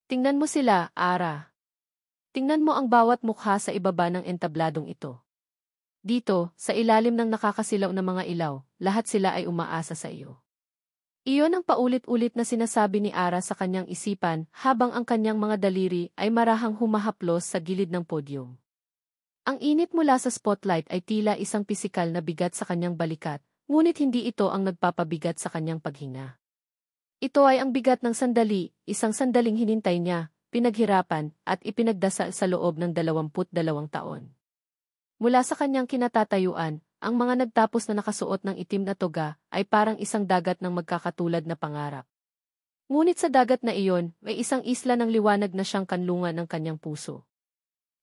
Tingnan mo sila, Ara. Tingnan mo ang bawat mukha sa ibaba ng entabladong ito. Dito, sa ilalim ng nakakasilaw na mga ilaw, lahat sila ay umaasa sa iyo. Iyon ang paulit-ulit na sinasabi ni Ara sa kanyang isipan habang ang kanyang mga daliri ay marahang humahaplos sa gilid ng podyum. Ang init mula sa spotlight ay tila isang pisikal na bigat sa kanyang balikat, ngunit hindi ito ang nagpapabigat sa kanyang paghinga. Ito ay ang bigat ng sandali, isang sandaling hinintay niya, pinaghirapan, at ipinagdasal sa loob ng 22 taon. Mula sa kanyang kinatatayuan, ang mga nagtapos na nakasuot ng itim na toga ay parang isang dagat ng magkakatulad na pangarap. Ngunit sa dagat na iyon, may isang isla ng liwanag na siyang kanlungan ng kanyang puso.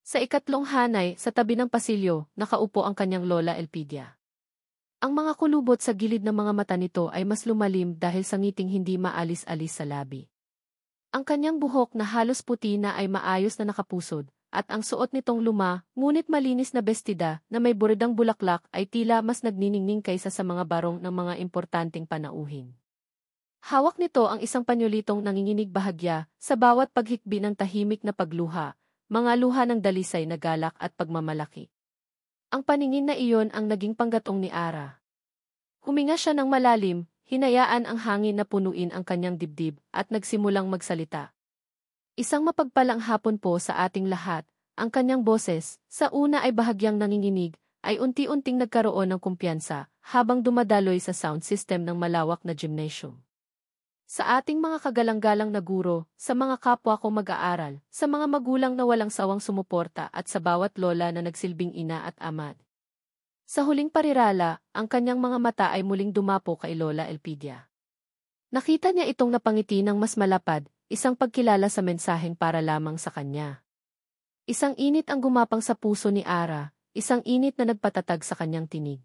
Sa ikatlong hanay, sa tabi ng pasilyo, nakaupo ang kanyang lola Elpidia. Ang mga kulubot sa gilid ng mga mata nito ay mas lumalim dahil sa ngiting hindi maalis-alis sa labi. Ang kanyang buhok na halos puti na ay maayos na nakapusod, at ang suot nitong luma, ngunit malinis na bestida na may buredang bulaklak ay tila mas nagniningning kaysa sa mga barong ng mga importanteng panauhin. Hawak nito ang isang panyolitong nanginginig bahagya sa bawat paghikbi ng tahimik na pagluha, mga luha ng dalisay na galak at pagmamalaki. Ang paningin na iyon ang naging panggatong ni Ara. Huminga siya ng malalim, hinayaan ang hangin na punuin ang kanyang dibdib at nagsimulang magsalita. Isang mapagpalang hapon po sa ating lahat, ang kanyang boses, sa una ay bahagyang nanginginig, ay unti-unting nagkaroon ng kumpiyansa habang dumadaloy sa sound system ng malawak na gymnasium. Sa ating mga kagalang-galang na guro, sa mga kapwa ko mag-aaral, sa mga magulang na walang sawang sumuporta at sa bawat lola na nagsilbing ina at ama. Sa huling parirala, ang kanyang mga mata ay muling dumapo kay Lola Elpidia. Nakita niya itong napangiti ng mas malapad, isang pagkilala sa mensaheng para lamang sa kanya. Isang init ang gumapang sa puso ni Ara, isang init na nagpatatag sa kanyang tinig.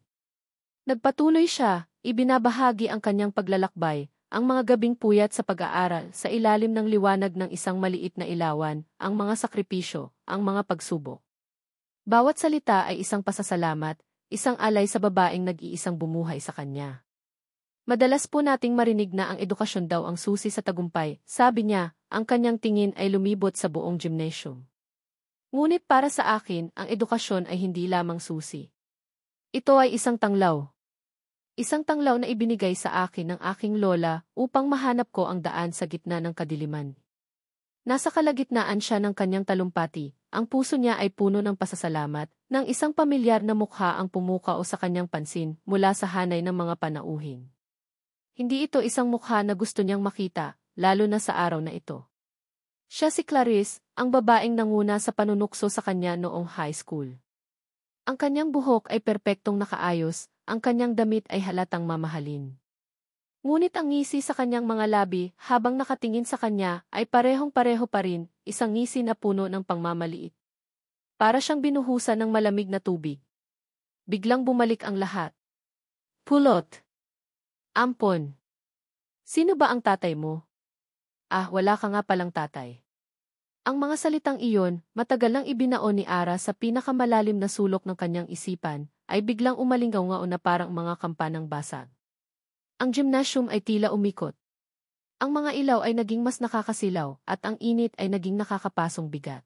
Nagpatuloy siya, ibinabahagi ang kanyang paglalakbay, ang mga gabing puyat sa pag-aaral sa ilalim ng liwanag ng isang maliit na ilawan, ang mga sakripisyo, ang mga pagsubok. Bawat salita ay isang pasasalamat, isang alay sa babaeng nag-iisang bumuhay sa kanya. Madalas po nating marinig na ang edukasyon daw ang susi sa tagumpay, sabi niya, ang kanyang tingin ay lumibot sa buong gymnasium. Ngunit para sa akin, ang edukasyon ay hindi lamang susi. Ito ay isang tanglaw. Isang tanglaw na ibinigay sa akin ng aking lola upang mahanap ko ang daan sa gitna ng kadiliman. Nasa kalagitnaan siya ng kanyang talumpati, ang puso niya ay puno ng pasasalamat, nang isang pamilyar na mukha ang pumukao sa kanyang pansin mula sa hanay ng mga panauhin. Hindi ito isang mukha na gusto niyang makita, lalo na sa araw na ito. Siya si Clarice, ang babaeng nanguna sa panunukso sa kanya noong high school. Ang kanyang buhok ay perpektong nakaayos, ang kanyang damit ay halatang mamahalin. Ngunit ang ngisi sa kanyang mga labi habang nakatingin sa kanya ay parehong-pareho pa rin, isang ngisi na puno ng pangmamaliit. Para siyang binuhusan ng malamig na tubig. Biglang bumalik ang lahat. Pulot. Ampon. Sino ba ang tatay mo? Ah, wala ka nga palang tatay. Ang mga salitang iyon, matagal nang ibinaon ni Ara sa pinakamalalim na sulok ng kanyang isipan, ay biglang umalingaw-ngao na parang mga kampanang basag. Ang gymnasium ay tila umikot. Ang mga ilaw ay naging mas nakakasilaw at ang init ay naging nakakapasong bigat.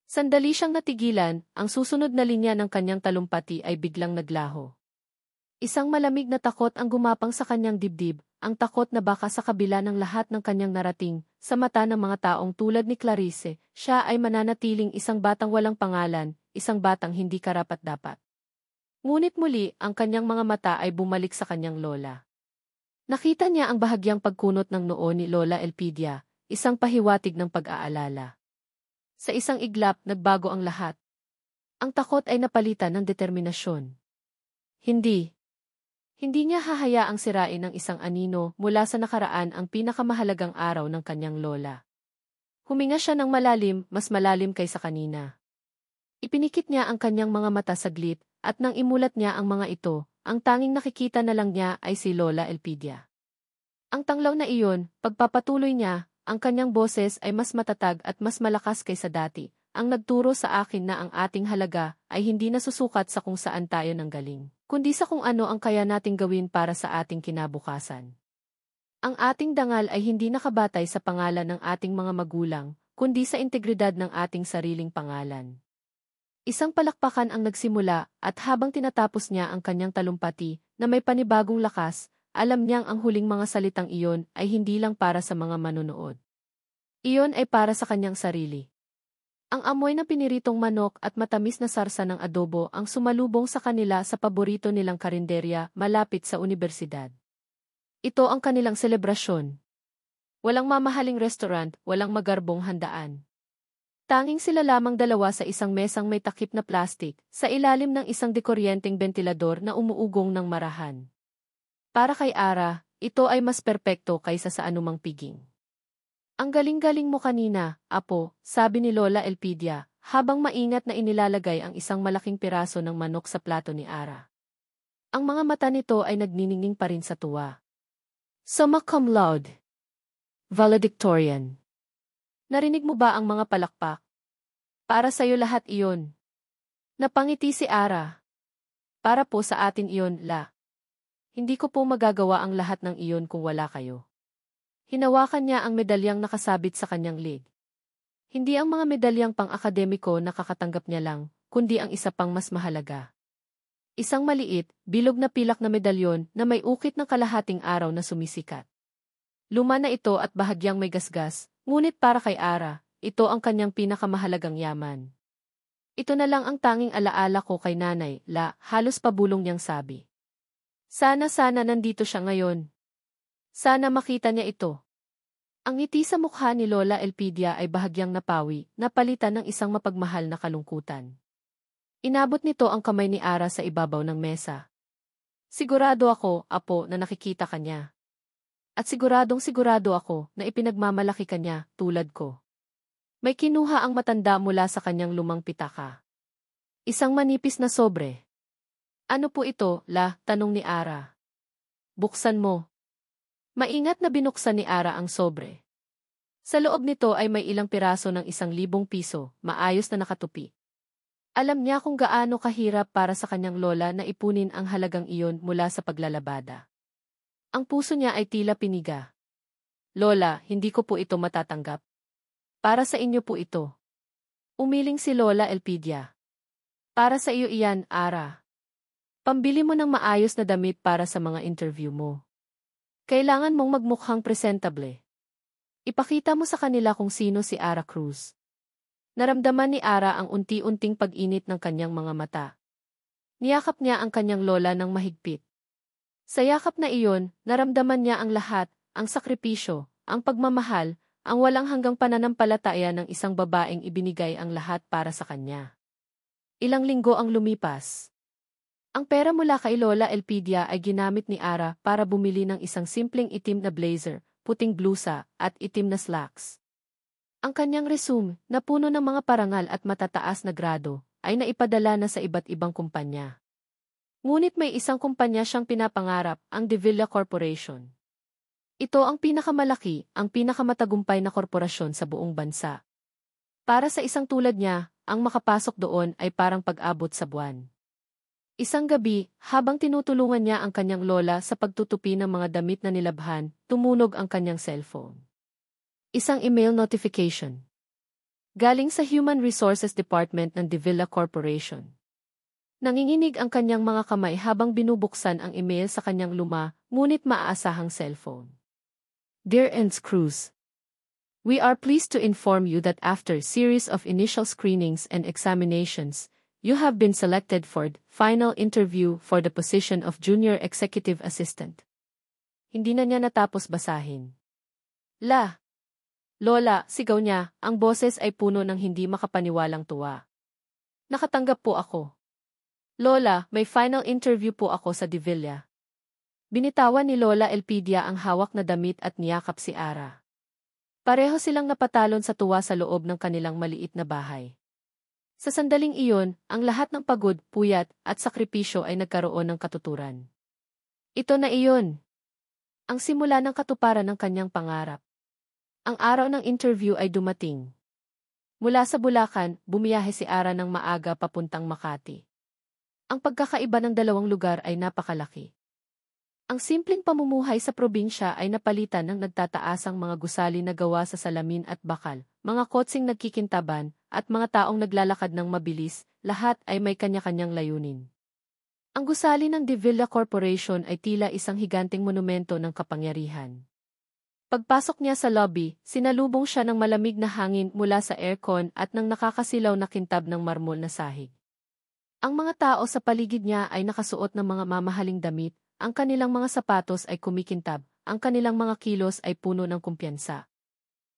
Sandali siyang natigilan, ang susunod na linya ng kanyang talumpati ay biglang naglaho. Isang malamig na takot ang gumapang sa kanyang dibdib, ang takot na baka sa kabila ng lahat ng kanyang narating, sa mata ng mga taong tulad ni Clarice, siya ay mananatiling isang batang walang pangalan, isang batang hindi karapat-dapat. Ngunit muli, ang kanyang mga mata ay bumalik sa kanyang lola. Nakita niya ang bahagyang pagkunot ng noo ni Lola Elpidia, isang pahiwatig ng pag-aalala. Sa isang iglap, nagbago ang lahat. Ang takot ay napalitan ng determinasyon. Hindi niya hahayaang sirain ng isang anino mula sa nakaraan ang pinakamahalagang araw ng kanyang lola. Huminga siya ng malalim, mas malalim kaysa kanina. Ipinikit niya ang kanyang mga mata saglit, at nang imulat niya ang mga ito, ang tanging nakikita na lang niya ay si Lola Elpidia. Ang tanglaw na iyon, pagpapatuloy niya, ang kanyang boses ay mas matatag at mas malakas kaysa dati, ang nagturo sa akin na ang ating halaga ay hindi nasusukat sa kung saan tayo nanggaling, kundi sa kung ano ang kaya nating gawin para sa ating kinabukasan. Ang ating dangal ay hindi nakabatay sa pangalan ng ating mga magulang, kundi sa integridad ng ating sariling pangalan. Isang palakpakan ang nagsimula at habang tinatapos niya ang kanyang talumpati na may panibagong lakas, alam niyang ang huling mga salitang iyon ay hindi lang para sa mga manonood. Iyon ay para sa kanyang sarili. Ang amoy ng piniritong manok at matamis na sarsa ng adobo ang sumalubong sa kanila sa paborito nilang karinderya malapit sa unibersidad. Ito ang kanilang selebrasyon. Walang mamahaling restaurant, walang magarbong handaan. Tanging sila lamang dalawa sa isang mesang may takip na plastik, sa ilalim ng isang dekuryenteng bentilador na umuugong ng marahan. Para kay Ara, ito ay mas perpekto kaysa sa anumang piging. Ang galing-galing mo kanina, apo, sabi ni Lola Elpidia, habang maingat na inilalagay ang isang malaking piraso ng manok sa plato ni Ara. Ang mga mata nito ay nagniningning pa rin sa tuwa. Summa cum laude. Valedictorian. Narinig mo ba ang mga palakpak? Para sa'yo lahat iyon. Napangiti si Ara. Para po sa atin iyon, La. Hindi ko po magagawa ang lahat ng iyon kung wala kayo. Hinawakan niya ang medalyang nakasabit sa kanyang leg. Hindi ang mga medalyang pang-akademiko na kakatanggap niya lang, kundi ang isa pang mas mahalaga. Isang maliit, bilog na pilak na medalyon na may ukit ng kalahating araw na sumisikat. Luma na ito at bahagyang may gasgas, ngunit para kay Ara, ito ang kanyang pinakamahalagang yaman. Ito na lang ang tanging alaala ko kay Nanay, La, halos pabulong niyang sabi. Sana nandito siya ngayon. Sana makita niya ito. Ang ngiti sa mukha ni Lola Elpidia ay bahagyang napawi, napalitan ng isang mapagmahal na kalungkutan. Inabot nito ang kamay ni Ara sa ibabaw ng mesa. Sigurado ako, apo, na nakikita ka niya. At sigurado ako na ipinagmamalaki ka niya, tulad ko. May kinuha ang matanda mula sa kanyang lumang pitaka. Isang manipis na sobre. Ano po ito, La? Tanong ni Ara. Buksan mo. Maingat na binuksan ni Ara ang sobre. Sa loob nito ay may ilang piraso ng 1,000 piso, maayos na nakatupi. Alam niya kung gaano kahirap para sa kanyang lola na ipunin ang halagang iyon mula sa paglalabada. Ang puso niya ay tila piniga. Lola, hindi ko po ito matatanggap. Para sa inyo po ito. Umiling si Lola Elpidia. Para sa iyo iyan, Ara. Pambili mo ng maayos na damit para sa mga interview mo. Kailangan mong magmukhang presentable. Ipakita mo sa kanila kung sino si Ara Cruz. Naramdaman ni Ara ang unti-unting pag-init ng kanyang mga mata. Niyakap niya ang kanyang lola ng mahigpit. Sa yakap na iyon, naramdaman niya ang lahat, ang sakripisyo, ang pagmamahal, ang walang hanggang pananampalataya ng isang babaeng ibinigay ang lahat para sa kanya. Ilang linggo ang lumipas. Ang pera mula kay Lola Elpidia ay ginamit ni Ara para bumili ng isang simpleng itim na blazer, puting blusa, at itim na slacks. Ang kanyang resume, na puno ng mga parangal at matataas na grado, ay naipadala na sa iba't ibang kumpanya. Ngunit may isang kumpanya siyang pinapangarap, ang De Villa Corporation. Ito ang pinakamalaki, ang pinakamatagumpay na korporasyon sa buong bansa. Para sa isang tulad niya, ang makapasok doon ay parang pag-abot sa buwan. Isang gabi, habang tinutulungan niya ang kanyang lola sa pagtutupi ng mga damit na nilabhan, tumunog ang kanyang cellphone. Isang email notification. Galing sa Human Resources Department ng De Villa Corporation. Nanginginig ang kanyang mga kamay habang binubuksan ang email sa kanyang luma, ngunit maaasahang cellphone. Dear Ernst Cruz, we are pleased to inform you that after series of initial screenings and examinations, you have been selected for the final interview for the position of Junior Executive Assistant. Hindi na niya natapos basahin. Lola, sigaw niya, ang boses ay puno ng hindi makapaniwalang tuwa. Nakatanggap po ako. Lola, may final interview po ako sa De Villa. Binitawan ni Lola Elpidia ang hawak na damit at niyakap si Ara. Pareho silang napatalon sa tuwa sa loob ng kanilang maliit na bahay. Sa sandaling iyon, ang lahat ng pagod, puyat, at sakripisyo ay nagkaroon ng katuturan. Ito na iyon. Ang simula ng katuparan ng kanyang pangarap. Ang araw ng interview ay dumating. Mula sa Bulacan, bumiyahe si Ara ng maaga papuntang Makati. Ang pagkakaiba ng dalawang lugar ay napakalaki. Ang simpleng pamumuhay sa probinsya ay napalitan ng nagtataasang mga gusali na gawa sa salamin at bakal, mga kotseng nagkikintaban, at mga taong naglalakad ng mabilis, lahat ay may kanya-kanyang layunin. Ang gusali ng De Villa Corporation ay tila isang higanting monumento ng kapangyarihan. Pagpasok niya sa lobby, sinalubong siya ng malamig na hangin mula sa aircon at ng nakakasilaw na kintab ng marmol na sahig. Ang mga tao sa paligid niya ay nakasuot ng mga mamahaling damit, ang kanilang mga sapatos ay kumikintab, ang kanilang mga kilos ay puno ng kumpiyansa.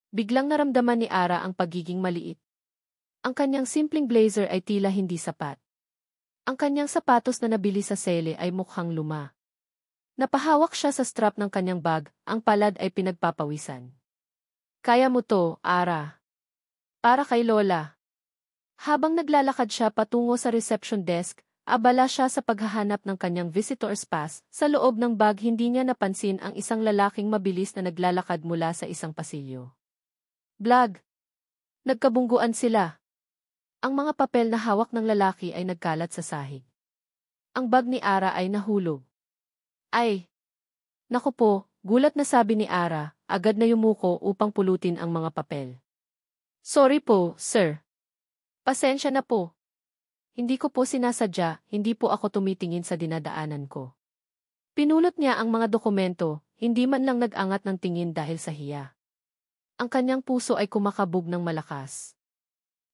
Biglang naramdaman ni Ara ang pagiging maliit. Ang kanyang simpleng blazer ay tila hindi sapat. Ang kanyang sapatos na nabili sa sele ay mukhang luma. Napahawak siya sa strap ng kanyang bag, ang palad ay pinagpapawisan. Kaya mo to, Ara. Para kay Lola. Habang naglalakad siya patungo sa reception desk, abala siya sa paghahanap ng kanyang visitor's pass. Sa loob ng bag hindi niya napansin ang isang lalaking mabilis na naglalakad mula sa isang pasilyo. Blag! Nagkabungguan sila. Ang mga papel na hawak ng lalaki ay nagkalat sa sahig. Ang bag ni Ara ay nahulog. Ay! Naku po, gulat na sabi ni Ara, agad na yumuko upang pulutin ang mga papel. Sorry po, sir. Pasensya na po. Hindi ko po sinasadya, hindi po ako tumitingin sa dinadaanan ko. Pinulot niya ang mga dokumento, hindi man lang nag-angat ng tingin dahil sa hiya. Ang kanyang puso ay kumakabog ng malakas.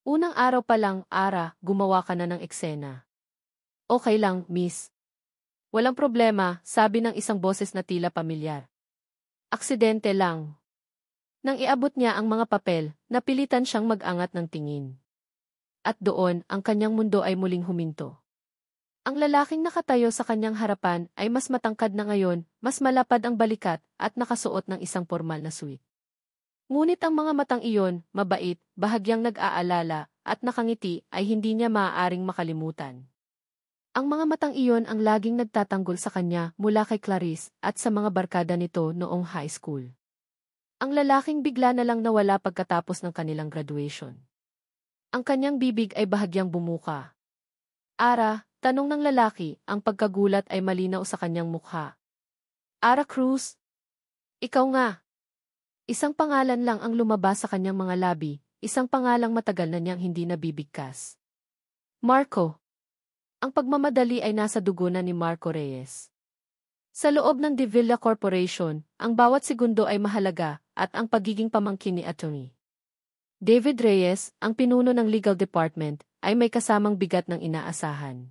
Unang araw pa lang, Ara, gumawa ka na ng eksena. Okay lang, miss. Walang problema, sabi ng isang boses na tila pamilyar. Aksidente lang. Nang iabot niya ang mga papel, napilitan siyang mag-angat ng tingin. At doon, ang kanyang mundo ay muling huminto. Ang lalaking nakatayo sa kanyang harapan ay mas matangkad na ngayon, mas malapad ang balikat, at nakasuot ng isang formal na suit. Ngunit ang mga matang iyon, mabait, bahagyang nag-aalala, at nakangiti ay hindi niya maaaring makalimutan. Ang mga matang iyon ang laging nagtatanggol sa kanya mula kay Clarice at sa mga barkada nito noong high school. Ang lalaking bigla na lang nawala pagkatapos ng kanilang graduation. Ang kanyang bibig ay bahagyang bumuka. Ara, tanong ng lalaki, ang pagkagulat ay malinaw sa kanyang mukha. Ara Cruz? Ikaw nga. Isang pangalan lang ang lumabas sa kanyang mga labi, isang pangalang matagal na niyang hindi nabibigkas. Marco. Ang pagmamadali ay nasa dugo na ni Marco Reyes. Sa loob ng De Villa Corporation, ang bawat segundo ay mahalaga at ang pagiging pamangkin ni Atty. David Reyes, ang pinuno ng legal department, ay may kasamang bigat ng inaasahan.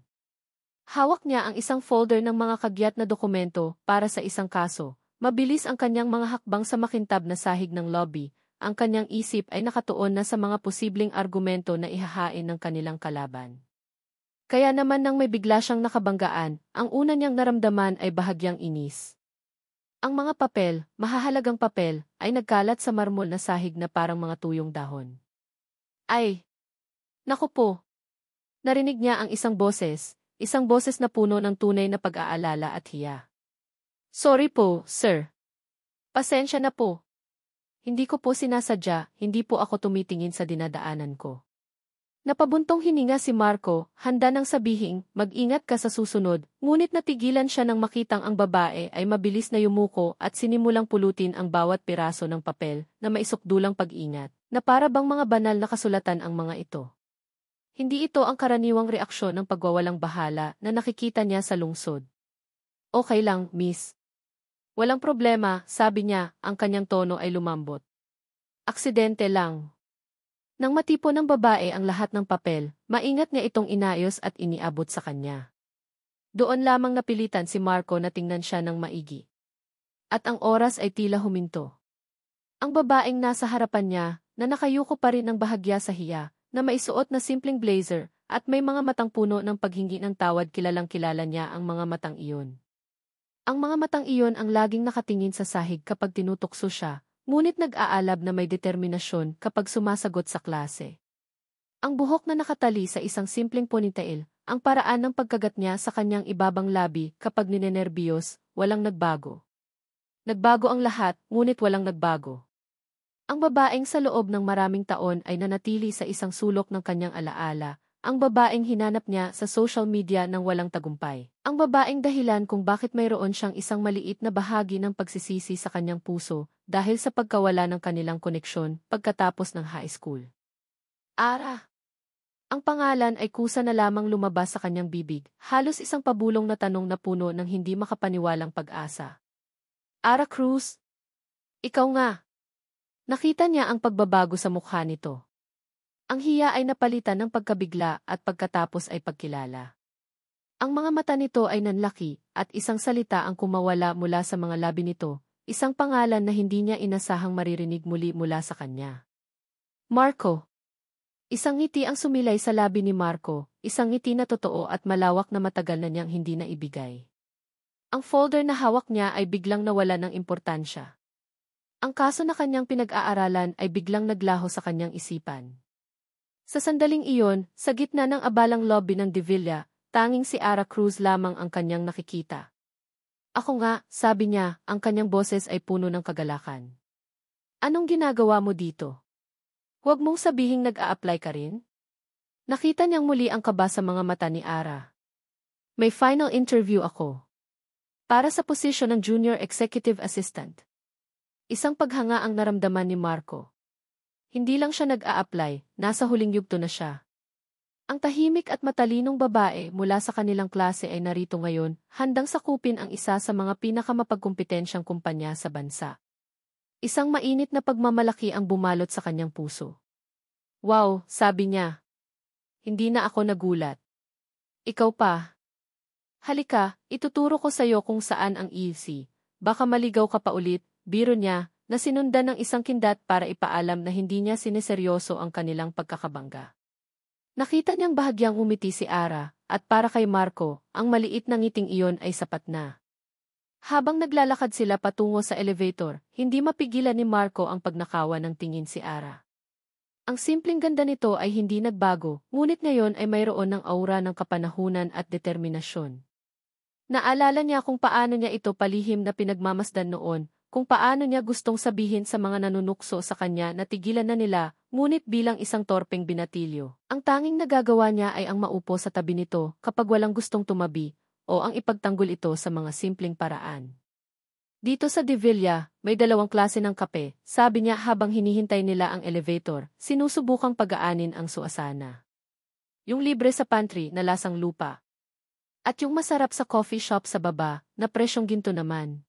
Hawak niya ang isang folder ng mga kagyat na dokumento para sa isang kaso. Mabilis ang kanyang mga hakbang sa makintab na sahig ng lobby. Ang kanyang isip ay nakatuon na sa mga posibleng argumento na ihahain ng kanilang kalaban. Kaya naman nang may bigla siyang nakabanggaan, ang una niyang naramdaman ay bahagyang inis. Ang mga papel, mahahalagang papel, ay nagkalat sa marmol na sahig na parang mga tuyong dahon. Ay! Naku po! Narinig niya ang isang boses na puno ng tunay na pag-aalala at hiya. Sorry po, sir. Pasensya na po. Hindi ko po sinasadya, hindi po ako tumitingin sa dinadaanan ko. Napabuntong hininga si Marco, handa nang sabihing, mag-ingat ka sa susunod, ngunit natigilan siya nang makitang ang babae ay mabilis na yumuko at sinimulang pulutin ang bawat piraso ng papel na maisukdulang pag-ingat, na para bang mga banal na kasulatan ang mga ito. Hindi ito ang karaniwang reaksyon ng pagwawalang bahala na nakikita niya sa lungsod. Okay lang, miss. Walang problema, sabi niya, ang kanyang tono ay lumambot. Aksidente lang. Nang matipon ng babae ang lahat ng papel, maingat niya itong inayos at iniabot sa kanya. Doon lamang napilitan si Marco na tingnan siya ng maigi. At ang oras ay tila huminto. Ang babaeng nasa harapan niya, na nakayuko pa rin ng bahagya sa hiya, na maisuot na simpleng blazer, at may mga matang puno ng paghingi ng tawad kilalang-kilala niya ang mga matang iyon. Ang mga matang iyon ang laging nakatingin sa sahig kapag tinutukso siya, ngunit nag-aalab na may determinasyon kapag sumasagot sa klase. Ang buhok na nakatali sa isang simpleng ponytail, ang paraan ng pagkagat niya sa kanyang ibabang labi kapag ninenerbiyos, walang nagbago. Nagbago ang lahat, ngunit walang nagbago. Ang babaeng sa loob ng maraming taon ay nanatili sa isang sulok ng kanyang alaala, ang babaeng hinanap niya sa social media nang walang tagumpay. Ang babaeng dahilan kung bakit mayroon siyang isang maliit na bahagi ng pagsisisi sa kanyang puso dahil sa pagkawala ng kanilang koneksyon pagkatapos ng high school. Ara. Ang pangalan ay kusa na lamang lumabas sa kanyang bibig, halos isang pabulong na tanong na puno ng hindi makapaniwalang pag-asa. Ara Cruz? Ikaw nga. Nakita niya ang pagbabago sa mukha nito. Ang hiya ay napalitan ng pagkabigla at pagkatapos ay pagkilala. Ang mga mata nito ay nanlaki at isang salita ang kumawala mula sa mga labi nito, isang pangalan na hindi niya inasahang maririnig muli mula sa kanya. Marco. Isang ngiti ang sumilay sa labi ni Marco, isang ngiti na totoo at malawak na matagal na niyang hindi naibigay. Ang folder na hawak niya ay biglang nawala ng importansya. Ang kaso na kanyang pinag-aaralan ay biglang naglaho sa kanyang isipan. Sa sandaling iyon, sa gitna ng abalang lobby ng De Villa, tanging si Ara Cruz lamang ang kanyang nakikita. Ako nga, sabi niya, ang kanyang boses ay puno ng kagalakan. Anong ginagawa mo dito? Huwag mong sabihing nag-a-apply ka rin? Nakita niyang muli ang kaba sa mga mata ni Ara. May final interview ako. Para sa posisyon ng Junior Executive Assistant. Isang paghanga ang naramdaman ni Marco. Hindi lang siya nag-a-apply, nasa huling yugto na siya. Ang tahimik at matalinong babae mula sa kanilang klase ay narito ngayon, handang sakupin ang isa sa mga pinakamapagkumpetensyang kumpanya sa bansa. Isang mainit na pagmamalaki ang bumalot sa kanyang puso. Wow, sabi niya. Hindi na ako nagulat. Ikaw pa. Halika, ituturo ko sa iyo kung saan ang EC. Baka maligaw ka pa ulit, biro niya, na sinundan ng isang kindat para ipaalam na hindi niya sineseryoso ang kanilang pagkakabangga. Nakita niyang bahagyang umiti si Ara, at para kay Marco, ang maliit na ngiting iyon ay sapat na. Habang naglalakad sila patungo sa elevator, hindi mapigilan ni Marco ang pagnakawan ng tingin si Ara. Ang simpleng ganda nito ay hindi nagbago, ngunit ngayon ay mayroon ng aura ng kapanahunan at determinasyon. Naalala niya kung paano niya ito palihim na pinagmamasdan noon, kung paano niya gustong sabihin sa mga nanunukso sa kanya na tigilan na nila, ngunit bilang isang torpeng binatilyo. Ang tanging nagagawa niya ay ang maupo sa tabi nito kapag walang gustong tumabi, o ang ipagtanggol ito sa mga simpleng paraan. Dito sa De Villa, may dalawang klase ng kape, sabi niya habang hinihintay nila ang elevator, sinusubukang pagaanin ang suasana. Yung libre sa pantry na lasang lupa. At yung masarap sa coffee shop sa baba, na presyong ginto naman.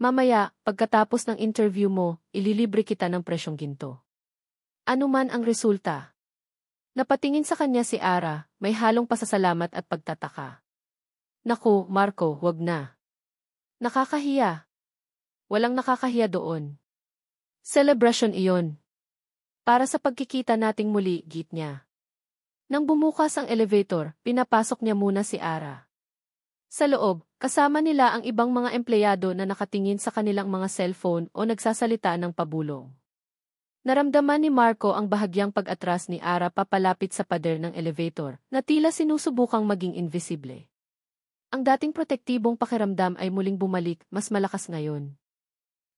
Mamaya, pagkatapos ng interview mo, ililibre kita ng presyong ginto. Ano man ang resulta. Napatingin sa kanya si Ara, may halong pasasalamat at pagtataka. Naku, Marco, wag na. Nakakahiya. Walang nakakahiya doon. Celebration iyon. Para sa pagkikita nating muli, git niya. Nang bumukas ang elevator, pinapasok niya muna si Ara. Sa loob, kasama nila ang ibang mga empleyado na nakatingin sa kanilang mga cellphone o nagsasalita ng pabulong. Naramdaman ni Marco ang bahagyang pag-atras ni Ara papalapit sa pader ng elevator, na tila sinusubukang maging invisible. Ang dating protektibong pakiramdam ay muling bumalik, mas malakas ngayon.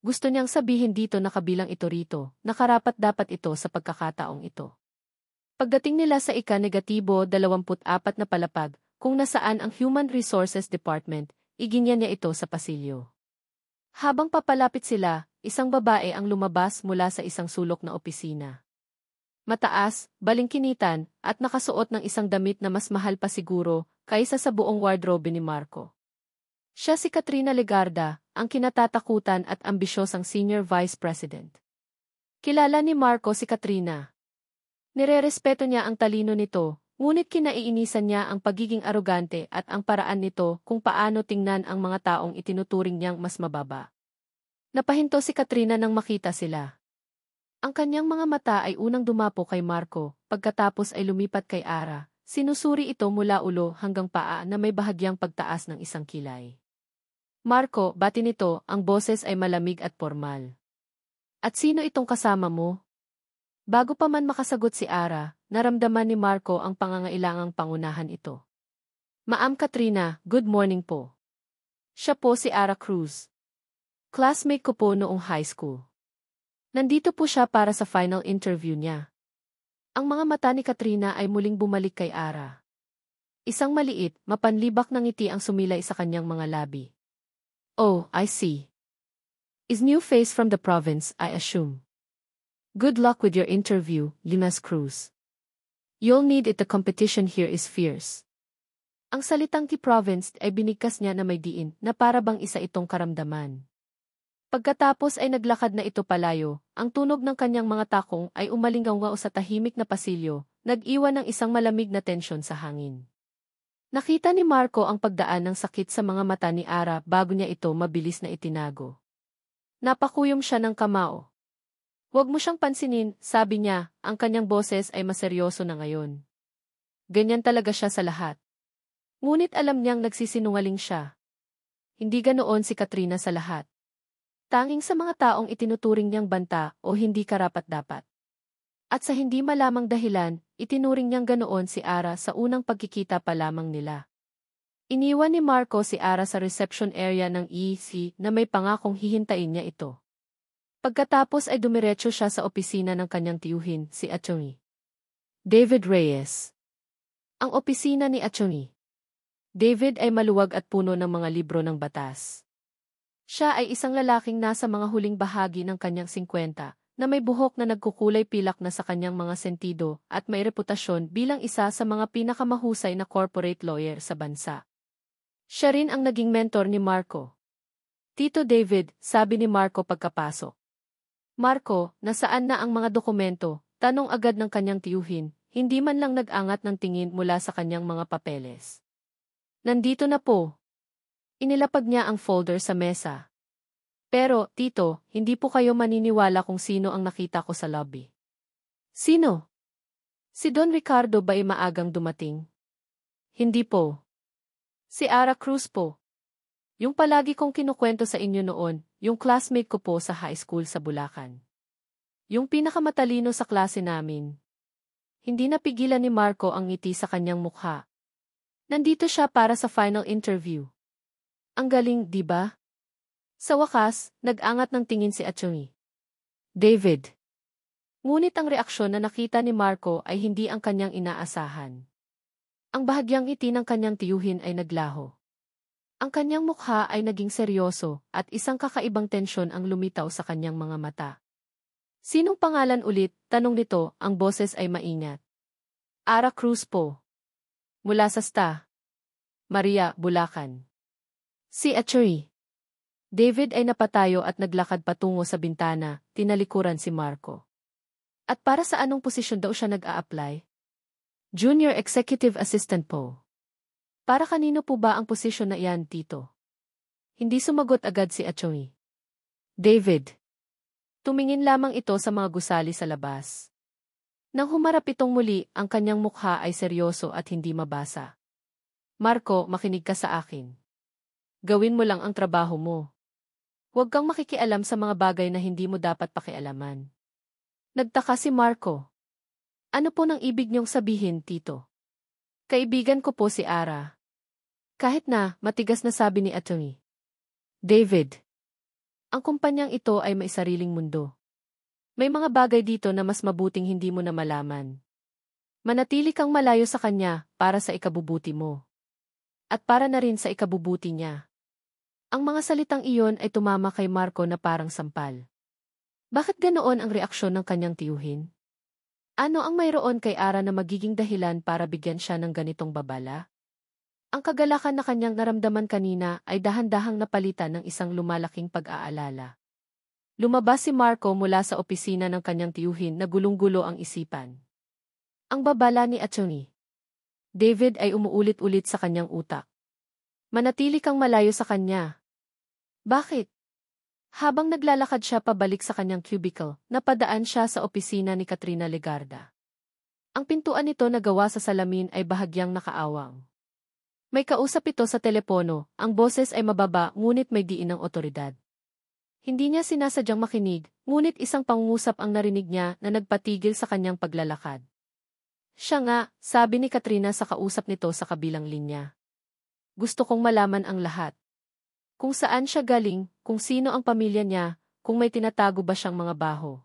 Gusto niyang sabihin dito na kabilang ito rito, nakarapat dapat ito sa pagkakataong ito. Pagdating nila sa ika-24 na palapag, kung nasaan ang Human Resources Department, iginyan niya ito sa pasilyo. Habang papalapit sila, isang babae ang lumabas mula sa isang sulok na opisina. Mataas, balingkinitan, at nakasuot ng isang damit na mas mahal pa siguro kaysa sa buong wardrobe ni Marco. Siya si Katrina Legarda, ang kinatatakutan at ambisyosang Senior Vice President. Kilala ni Marco si Katrina. Nirerespeto niya ang talino nito, ngunit kinaiinisan niya ang pagiging arogante at ang paraan nito kung paano tingnan ang mga taong itinuturing niyang mas mababa. Napahinto si Katrina nang makita sila. Ang kanyang mga mata ay unang dumapo kay Marco, pagkatapos ay lumipat kay Ara. Sinusuri ito mula ulo hanggang paa na may bahagyang pagtaas ng isang kilay. Marco, bati nito, ang boses ay malamig at formal. At sino itong kasama mo? Bago pa man makasagot si Ara, naramdaman ni Marco ang pangangailangang pangunahan ito. Ma'am Katrina, good morning po. Siya po si Ara Cruz. Classmate ko po noong high school. Nandito po siya para sa final interview niya. Ang mga mata ni Katrina ay muling bumalik kay Ara. Isang maliit, mapanlibak na ngiti ang sumilay sa kanyang mga labi. Oh, I see. Is new face from the province, I assume. Good luck with your interview, Limas Cruz. You'll need it, the competition here is fierce. Ang salitang ki-province ay binigkas niya na may diin na para bang isa itong karamdaman. Pagkatapos ay naglakad na ito palayo, ang tunog ng kanyang mga takong ay umalinggaw sa tahimik na pasilyo, nag-iwan ng isang malamig na tensyon sa hangin. Nakita ni Marco ang pagdaan ng sakit sa mga mata ni Ara bago niya ito mabilis na itinago. Napakuyom siya ng kamao. Huwag mo siyang pansinin, sabi niya, ang kanyang boses ay maseryoso na ngayon. Ganyan talaga siya sa lahat. Ngunit alam niyang nagsisinungaling siya. Hindi ganoon si Katrina sa lahat. Tanging sa mga taong itinuturing niyang banta o hindi karapat-dapat. At sa hindi malamang dahilan, itinuring niyang ganoon si Ara sa unang pagkikita pa lamang nila. Iniwan ni Marco si Ara sa reception area ng EC na may pangakong hihintayin niya ito. Pagkatapos ay dumiretso siya sa opisina ng kanyang tiyuhin, si Atty. David Reyes. Ang opisina ni Atty. David ay maluwag at puno ng mga libro ng batas. Siya ay isang lalaking nasa mga huling bahagi ng kanyang 50, na may buhok na nagkukulay pilak na sa kanyang mga sentido at may reputasyon bilang isa sa mga pinakamahusay na corporate lawyer sa bansa. Siya rin ang naging mentor ni Marco. Tito David, sabi ni Marco pagkapasok. Marco, nasaan na ang mga dokumento? Tanong agad ng kanyang tiyuhin, hindi man lang nag-angat ng tingin mula sa kanyang mga papeles. Nandito na po. Inilapag niya ang folder sa mesa. Pero, Tito, hindi po kayo maniniwala kung sino ang nakita ko sa lobby. Sino? Si Don Ricardo ba ay maagang dumating? Hindi po. Si Ara Cruz po. Yung palagi kong kinukwento sa inyo noon, yung classmate ko po sa high school sa Bulacan. Yung pinakamatalino sa klase namin. Hindi napigilan ni Marco ang ngiti sa kanyang mukha. Nandito siya para sa final interview. Ang galing, di ba? Sa wakas, nag-angat ng tingin si Atty. David. Ngunit ang reaksyon na nakita ni Marco ay hindi ang kanyang inaasahan. Ang bahagyang ngiti ng kanyang tiyuhin ay naglaho. Ang kanyang mukha ay naging seryoso at isang kakaibang tensyon ang lumitaw sa kanyang mga mata. Sinong pangalan ulit? Tanong nito, ang boses ay maingat. Ara Cruz po. Mula sa Sta. Maria, Bulacan. Si Atty. David ay napatayo at naglakad patungo sa bintana, tinalikuran si Marco. At para sa anong posisyon daw siya nag-a-apply? Junior Executive Assistant po. Para kanino po ba ang posisyon na iyan, Tito? Hindi sumagot agad si Atty. David. Tumingin lamang ito sa mga gusali sa labas. Nang humarap itong muli, ang kanyang mukha ay seryoso at hindi mabasa. Marco, makinig ka sa akin. Gawin mo lang ang trabaho mo. Huwag kang makikialam sa mga bagay na hindi mo dapat pakialaman. Nagtaka si Marco. Ano po nang ibig niyong sabihin, Tito? Kaibigan ko po si Ara. Kahit na, matigas na sabi ni Atty. David. Ang kumpanyang ito ay may sariling mundo. May mga bagay dito na mas mabuting hindi mo na malaman. Manatili kang malayo sa kanya para sa ikabubuti mo. At para na rin sa ikabubuti niya. Ang mga salitang iyon ay tumama kay Marco na parang sampal. Bakit ganoon ang reaksyon ng kanyang tiyuhin? Ano ang mayroon kay Ara na magiging dahilan para bigyan siya ng ganitong babala? Ang kagalakan na kanyang naramdaman kanina ay dahan-dahang napalitan ng isang lumalaking pag-aalala. Lumabas si Marco mula sa opisina ng kanyang tiyuhin na gulong-gulo ang isipan. Ang babala ni Atty. David ay umuulit-ulit sa kanyang utak. Manatili kang malayo sa kanya. Bakit? Habang naglalakad siya pabalik sa kanyang cubicle, napadaan siya sa opisina ni Katrina Legarda. Ang pintuan nito na gawa sa salamin ay bahagyang nakaawang. May kausap ito sa telepono, ang boses ay mababa ngunit may diin ng otoridad. Hindi niya sinasadyang makinig, ngunit isang pangungusap ang narinig niya na nagpatigil sa kanyang paglalakad. Siya nga, sabi ni Katrina sa kausap nito sa kabilang linya. Gusto kong malaman ang lahat. Kung saan siya galing, kung sino ang pamilya niya, kung may tinatago ba siyang mga baho.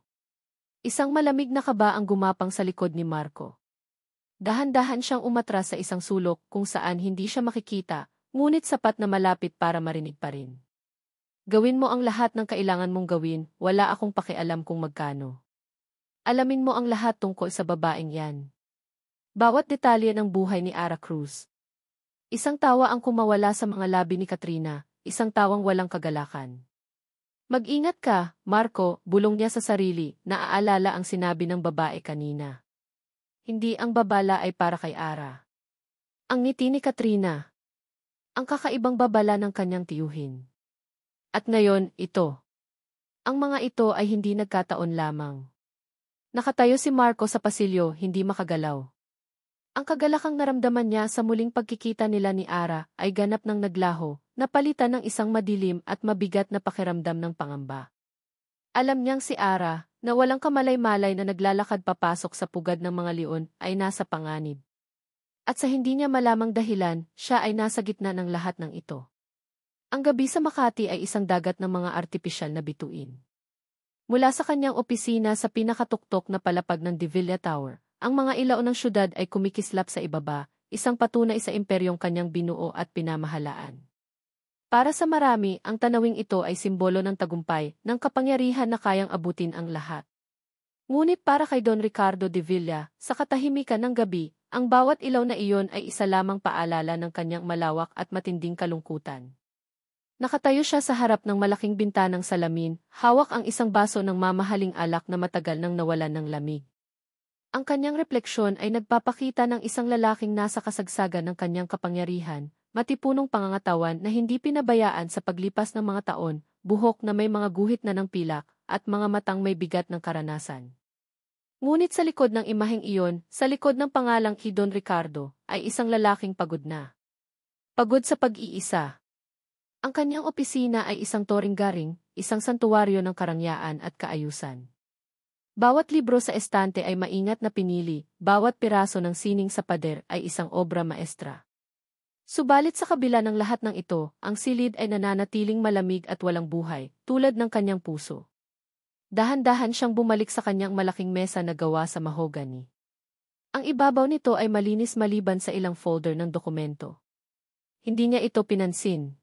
Isang malamig na kaba ang gumapang sa likod ni Marco. Dahan-dahan siyang umatras sa isang sulok kung saan hindi siya makikita, ngunit sapat na malapit para marinig pa rin. Gawin mo ang lahat ng kailangan mong gawin, wala akong pakialam kung magkano. Alamin mo ang lahat tungkol sa babaeng yan. Bawat detalye ng buhay ni Ara Cruz. Isang tawa ang kumawala sa mga labi ni Katrina, isang tawang walang kagalakan. Mag-ingat ka, Marco, bulong niya sa sarili, naaalala ang sinabi ng babae kanina. Hindi ang babala ay para kay Ara. Ang ngiti ni Katrina. Ang kakaibang babala ng kanyang tiyuhin. At ngayon, ito. Ang mga ito ay hindi nagkataon lamang. Nakatayo si Marco sa pasilyo, hindi makagalaw. Ang kagalakang naramdaman niya sa muling pagkikita nila ni Ara ay ganap ng naglaho, napalitan ng isang madilim at mabigat na pakiramdam ng pangamba. Alam niyang si Ara, na walang kamalay-malay na naglalakad papasok sa pugad ng mga leon, ay nasa panganib. At sa hindi niya malamang dahilan, siya ay nasa gitna ng lahat ng ito. Ang gabi sa Makati ay isang dagat ng mga artipisyal na bituin. Mula sa kanyang opisina sa pinakatuktok na palapag ng De Villa Tower, ang mga ilaw ng syudad ay kumikislap sa ibaba, isang patunay sa imperyong kanyang binuo at pinamahalaan. Para sa marami, ang tanawing ito ay simbolo ng tagumpay, ng kapangyarihan na kayang abutin ang lahat. Ngunit para kay Don Ricardo de Villa, sa katahimikan ng gabi, ang bawat ilaw na iyon ay isa lamang paalala ng kanyang malawak at matinding kalungkutan. Nakatayo siya sa harap ng malaking bintanang salamin, hawak ang isang baso ng mamahaling alak na matagal nang nawalan ng lamig. Ang kanyang refleksyon ay nagpapakita ng isang lalaking nasa kasagsagan ng kanyang kapangyarihan, matipunong pangangatawan na hindi pinabayaan sa paglipas ng mga taon, buhok na may mga guhit na ng pilak, at mga matang may bigat ng karanasan. Ngunit sa likod ng imaheng iyon, sa likod ng pangalang Don Ricardo, ay isang lalaking pagod na. Pagod sa pag-iisa. Ang kanyang opisina ay isang toring-garing, isang santuwaryo ng karangyaan at kaayusan. Bawat libro sa estante ay maingat na pinili, bawat piraso ng sining sa pader ay isang obra maestra. Subalit sa kabila ng lahat ng ito, ang silid ay nananatiling malamig at walang buhay, tulad ng kanyang puso. Dahan-dahan siyang bumalik sa kanyang malaking mesa na gawa sa mahogany. Ang ibabaw nito ay malinis maliban sa ilang folder ng dokumento. Hindi niya ito pinansin.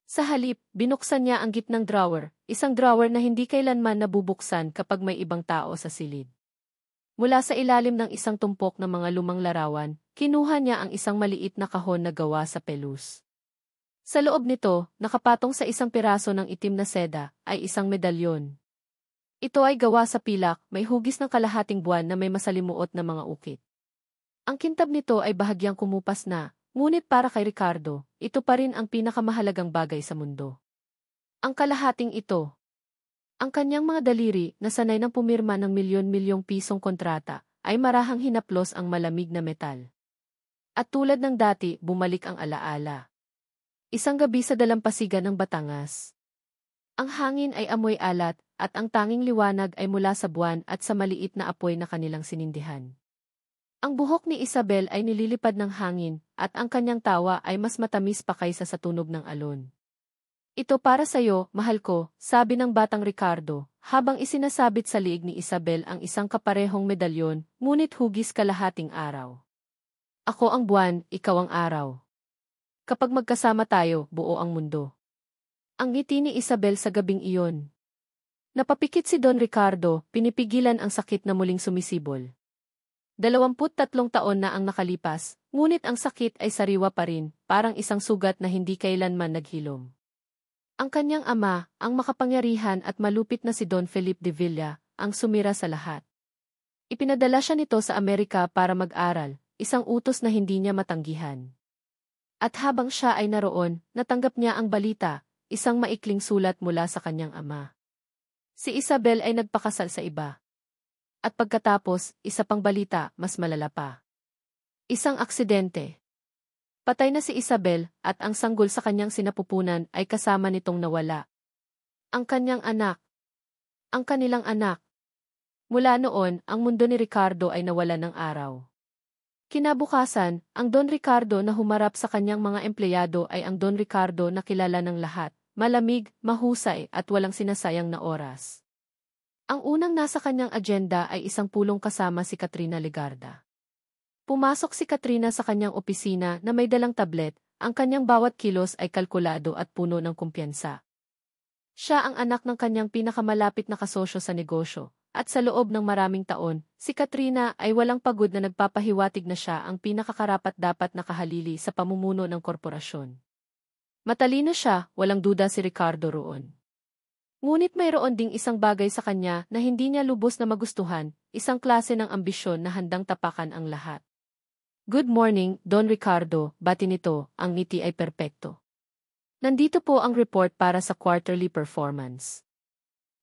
Sa halip, binuksan niya ang gitnang drawer, isang drawer na hindi kailanman nabubuksan kapag may ibang tao sa silid. Mula sa ilalim ng isang tumpok ng mga lumang larawan, kinuha niya ang isang maliit na kahon na gawa sa pelus. Sa loob nito, nakapatong sa isang piraso ng itim na seda, ay isang medalyon. Ito ay gawa sa pilak, may hugis ng kalahating buwan na may masalimuot na mga ukit. Ang kintab nito ay bahagyang kumupas na, ngunit para kay Ricardo, ito pa rin ang pinakamahalagang bagay sa mundo. Ang kalahating ito. Ang kanyang mga daliri, na sanay ng pumirma ng milyon-milyong pisong kontrata, ay marahang hinaplos ang malamig na metal. At tulad ng dati, bumalik ang alaala. Isang gabi sa dalampasigan ng Batangas. Ang hangin ay amoy alat, at ang tanging liwanag ay mula sa buwan at sa maliit na apoy na kanilang sinindihan. Ang buhok ni Isabel ay nililipad ng hangin, at ang kanyang tawa ay mas matamis pa kaysa sa tunog ng alon. Ito para sa'yo, mahal ko, sabi ng batang Ricardo, habang isinasabit sa liig ni Isabel ang isang kaparehong medalyon, ngunit hugis kalahating araw. Ako ang buwan, ikaw ang araw. Kapag magkasama tayo, buo ang mundo. Ang ngiti ni Isabel sa gabing iyon. Napapikit si Don Ricardo, pinipigilan ang sakit na muling sumisibol. 23 taon na ang nakalipas, ngunit ang sakit ay sariwa pa rin, parang isang sugat na hindi kailanman naghilom. Ang kanyang ama, ang makapangyarihan at malupit na si Don Felipe de Villa, ang sumira sa lahat. Ipinadala siya nito sa Amerika para mag-aral, isang utos na hindi niya matanggihan. At habang siya ay naroon, natanggap niya ang balita, isang maikling sulat mula sa kanyang ama. Si Isabel ay nagpakasal sa iba. At pagkatapos, isa pang balita, mas malala pa. Isang aksidente. Patay na si Isabel, at ang sanggol sa kanyang sinapupunan ay kasama nitong nawala. Ang kanyang anak. Ang kanilang anak. Mula noon, ang mundo ni Ricardo ay nawala ng araw. Kinabukasan, ang Don Ricardo na humarap sa kanyang mga empleyado ay ang Don Ricardo na kilala ng lahat, malamig, mahusay at walang sinasayang na oras. Ang unang nasa kanyang agenda ay isang pulong kasama si Katrina Legarda. Pumasok si Katrina sa kanyang opisina na may dalang tablet, ang kanyang bawat kilos ay kalkulado at puno ng kumpiyansa. Siya ang anak ng kanyang pinakamalapit na kasosyo sa negosyo, at sa loob ng maraming taon, si Katrina ay walang pagod na nagpapahiwatig na siya ang pinakakarapat-dapat na kahalili sa pamumuno ng korporasyon. Matalino siya, walang duda si Ricardo roon. Ngunit mayroon ding isang bagay sa kanya na hindi niya lubos na magustuhan, isang klase ng ambisyon na handang tapakan ang lahat. Good morning, Don Ricardo, bati nito, ang ngiti ay perpekto. Nandito po ang report para sa quarterly performance.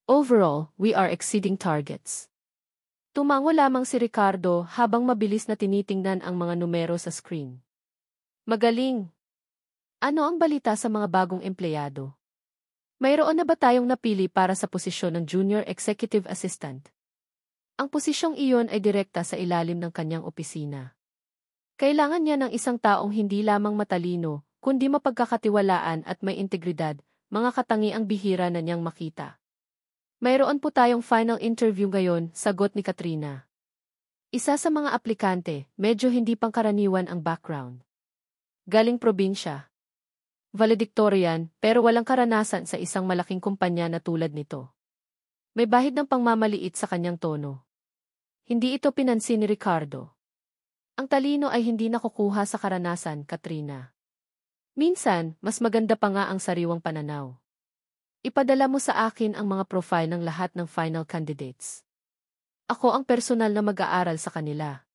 Overall, we are exceeding targets. Tumango lamang si Ricardo habang mabilis na tinitingnan ang mga numero sa screen. Magaling! Ano ang balita sa mga bagong empleyado? Mayroon na ba tayong napili para sa posisyon ng Junior Executive Assistant? Ang posisyong iyon ay direkta sa ilalim ng kanyang opisina. Kailangan niya ng isang taong hindi lamang matalino, kundi mapagkakatiwalaan at may integridad, mga katangiang bihira na niyang makita. Mayroon po tayong final interview ngayon, sagot ni Katrina. Isa sa mga aplikante, medyo hindi pangkaraniwan ang background. Galing probinsya. Valedictorian, pero walang karanasan sa isang malaking kumpanya na tulad nito. May bahid ng pangmamaliit sa kanyang tono. Hindi ito pinansin ni Ricardo. Ang talino ay hindi nakukuha sa karanasan, Katrina. Minsan, mas maganda pa nga ang sariwang pananaw. Ipadala mo sa akin ang mga profile ng lahat ng final candidates. Ako ang personal na mag-aaral sa kanila.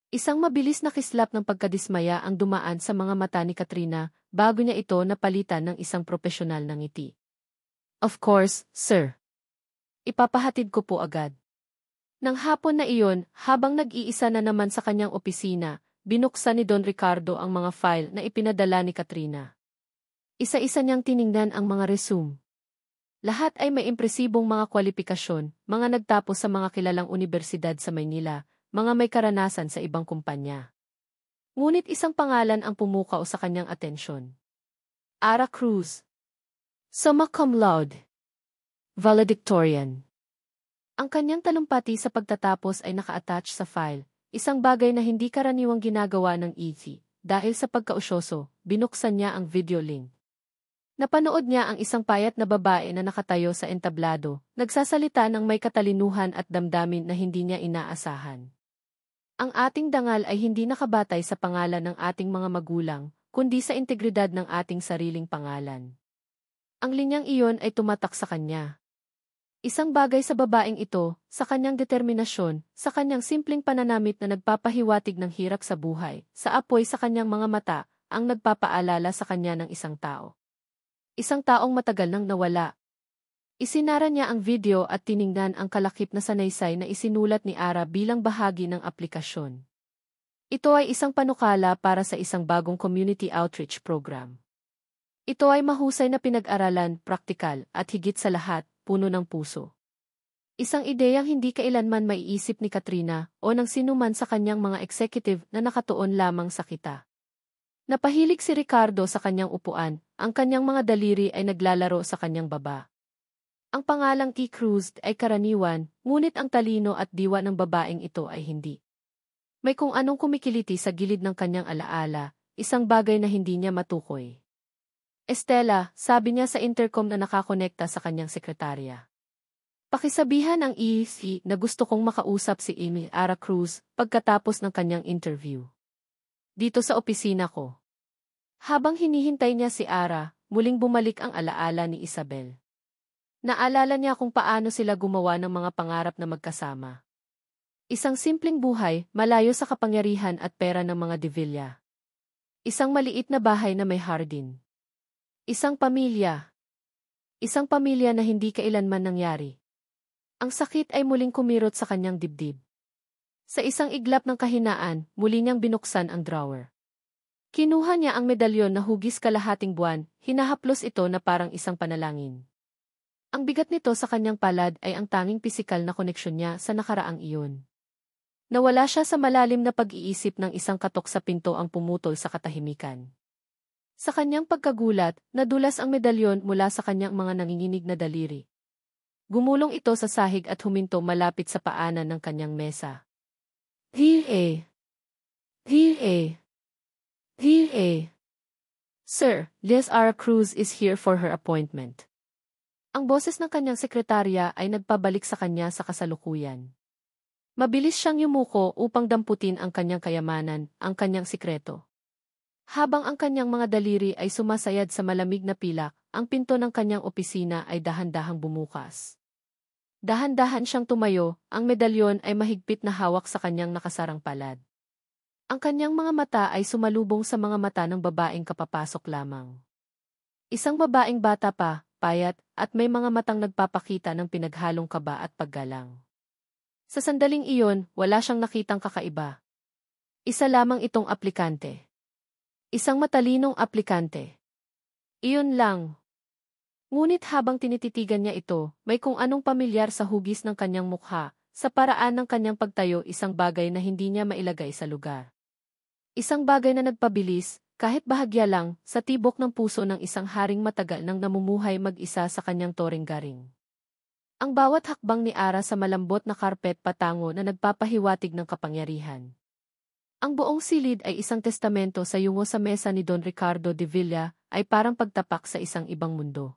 Isang mabilis na kislap ng pagkadismaya ang dumaan sa mga mata ni Katrina bago niya ito napalitan ng isang propesyonal na ngiti. Of course, sir. Ipapahatid ko po agad. Nang hapon na iyon, habang nag-iisa na naman sa kanyang opisina, binuksan ni Don Ricardo ang mga file na ipinadala ni Katrina. Isa-isa niyang tiningnan ang mga resume. Lahat ay may impresibong mga kwalifikasyon, mga nagtapos sa mga kilalang universidad sa Maynila, mga may karanasan sa ibang kumpanya. Ngunit isang pangalan ang pumukaw sa kanyang atensyon. Ara Cruz. Summa cum laude. Valedictorian. Ang kanyang talumpati sa pagtatapos ay naka-attach sa file, isang bagay na hindi karaniwang ginagawa ng ET. Dahil sa pagkausyoso, binuksan niya ang video link. Napanood niya ang isang payat na babae na nakatayo sa entablado, nagsasalita ng may katalinuhan at damdamin na hindi niya inaasahan. Ang ating dangal ay hindi nakabatay sa pangalan ng ating mga magulang, kundi sa integridad ng ating sariling pangalan. Ang linyang iyon ay tumatak sa kanya. Isang bagay sa babaeng ito, sa kanyang determinasyon, sa kanyang simpleng pananamit na nagpapahiwatig ng hirap sa buhay, sa apoy sa kanyang mga mata, ang nagpapaalala sa kanya ng isang tao. Isang taong matagal nang nawala. Isinara niya ang video at tiningnan ang kalakip na sanaysay na isinulat ni Ara bilang bahagi ng aplikasyon. Ito ay isang panukala para sa isang bagong community outreach program. Ito ay mahusay na pinag-aralan, praktikal, at higit sa lahat, puno ng puso. Isang ideyang hindi kailanman maiisip ni Katrina o ng sinuman sa kanyang mga executive na nakatuon lamang sa kita. Napahilig si Ricardo sa kanyang upuan, ang kanyang mga daliri ay naglalaro sa kanyang baba. Ang pangalang E. Cruz ay karaniwan, ngunit ang talino at diwa ng babaeng ito ay hindi. May kung anong kumikiliti sa gilid ng kanyang alaala, isang bagay na hindi niya matukoy. Estela, sabi niya sa intercom na nakakonekta sa kanyang sekretarya. Pakisabihan ang EC na gusto kong makausap si Amy Ara Cruz pagkatapos ng kanyang interview. Dito sa opisina ko. Habang hinihintay niya si Ara, muling bumalik ang alaala ni Isabel. Naalala niya kung paano sila gumawa ng mga pangarap na magkasama. Isang simpleng buhay, malayo sa kapangyarihan at pera ng mga De Villa. Isang maliit na bahay na may hardin. Isang pamilya. Isang pamilya na hindi kailanman nangyari. Ang sakit ay muling kumirot sa kanyang dibdib. Sa isang iglap ng kahinaan, muli niyang binuksan ang drawer. Kinuha niya ang medalyon na hugis kalahating buwan, hinahaplos ito na parang isang panalangin. Ang bigat nito sa kanyang palad ay ang tanging pisikal na koneksyon niya sa nakaraang iyon. Nawala siya sa malalim na pag-iisip ng isang katok sa pinto ang pumutol sa katahimikan. Sa kanyang pagkagulat, nadulas ang medalyon mula sa kanyang mga nanginginig na daliri. Gumulong ito sa sahig at huminto malapit sa paanan ng kanyang mesa. P.A. P.A. P.A. Sir, Liz R. Cruz is here for her appointment. Ang boses ng kanyang sekretarya ay nagpabalik sa kanya sa kasalukuyan. Mabilis siyang yumuko upang damputin ang kanyang kayamanan, ang kanyang sikreto. Habang ang kanyang mga daliri ay sumasayad sa malamig na pilak, ang pinto ng kanyang opisina ay dahan-dahang bumukas. Dahan-dahan siyang tumayo, ang medalyon ay mahigpit na hawak sa kanyang nakasarang palad. Ang kanyang mga mata ay sumalubong sa mga mata ng babaeng kapapasok lamang. Isang babaeng bata pa, payat, at may mga matang nagpapakita ng pinaghalong kaba at paggalang. Sa sandaling iyon, wala siyang nakitang kakaiba. Isa lamang itong aplikante. Isang matalinong aplikante. Iyon lang. Ngunit habang tinititigan niya ito, may kung anong pamilyar sa hugis ng kanyang mukha, sa paraan ng kanyang pagtayo, isang bagay na hindi niya mailagay sa lugar. Isang bagay na nagpabilis, kahit bahagya lang, sa tibok ng puso ng isang haring matagal nang namumuhay mag-isa sa kanyang toring-garing. Ang bawat hakbang ni Ara sa malambot na karpet patango na nagpapahiwatig ng kapangyarihan. Ang buong silid ay isang testamento sa yungo sa mesa ni Don Ricardo de Villa, ay parang pagtapak sa isang ibang mundo.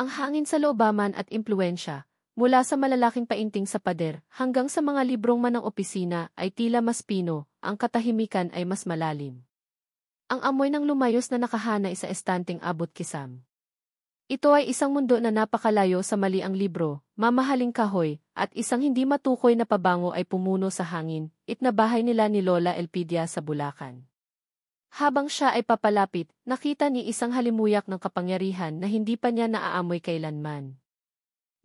Ang hangin sa loobaman at impluensya, mula sa malalaking painting sa pader hanggang sa mga librong manang opisina ay tila mas pino, ang katahimikan ay mas malalim. Ang amoy ng lumayos na nakahanay sa estanteng abot kisam. Ito ay isang mundo na napakalayo sa mali ang libro, mamahaling kahoy, at isang hindi matukoy na pabango ay pumuno sa hangin, itnabahay nila ni Lola Elpidia sa Bulacan. Habang siya ay papalapit, nakita ni isang halimuyak ng kapangyarihan na hindi pa niya naaamoy kailanman.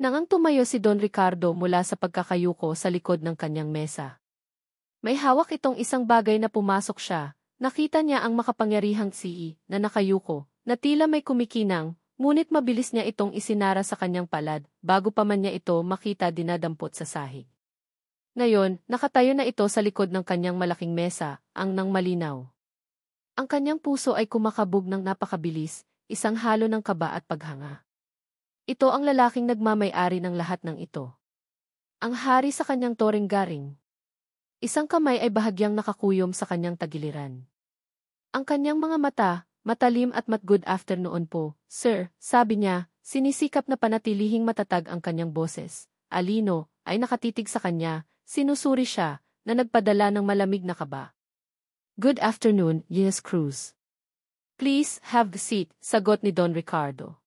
Nangang tumayo si Don Ricardo mula sa pagkakayuko sa likod ng kanyang mesa. May hawak itong isang bagay na pumasok siya, nakita niya ang makapangyarihang CEO na nakayuko, na tila may kumikinang, ngunit mabilis niya itong isinara sa kanyang palad, bago pa man niya ito makita dinadampot sa sahig. Ngayon, nakatayo na ito sa likod ng kanyang malaking mesa, ang nang malinaw. Ang kanyang puso ay kumakabog ng napakabilis, isang halo ng kaba at paghanga. Ito ang lalaking nagmamay-ari ng lahat ng ito. Ang hari sa kanyang toring-garing. Isang kamay ay bahagyang nakakuyom sa kanyang tagiliran. Ang kanyang mga mata, matalim at good afternoon po, sir, sabi niya, sinisikap na panatilihing matatag ang kanyang boses. Alino, ay nakatitig sa kanya, sinusuri siya, na nagpadala ng malamig na kaba. Good afternoon, Yes Cruz. Please, have the seat, sagot ni Don Ricardo.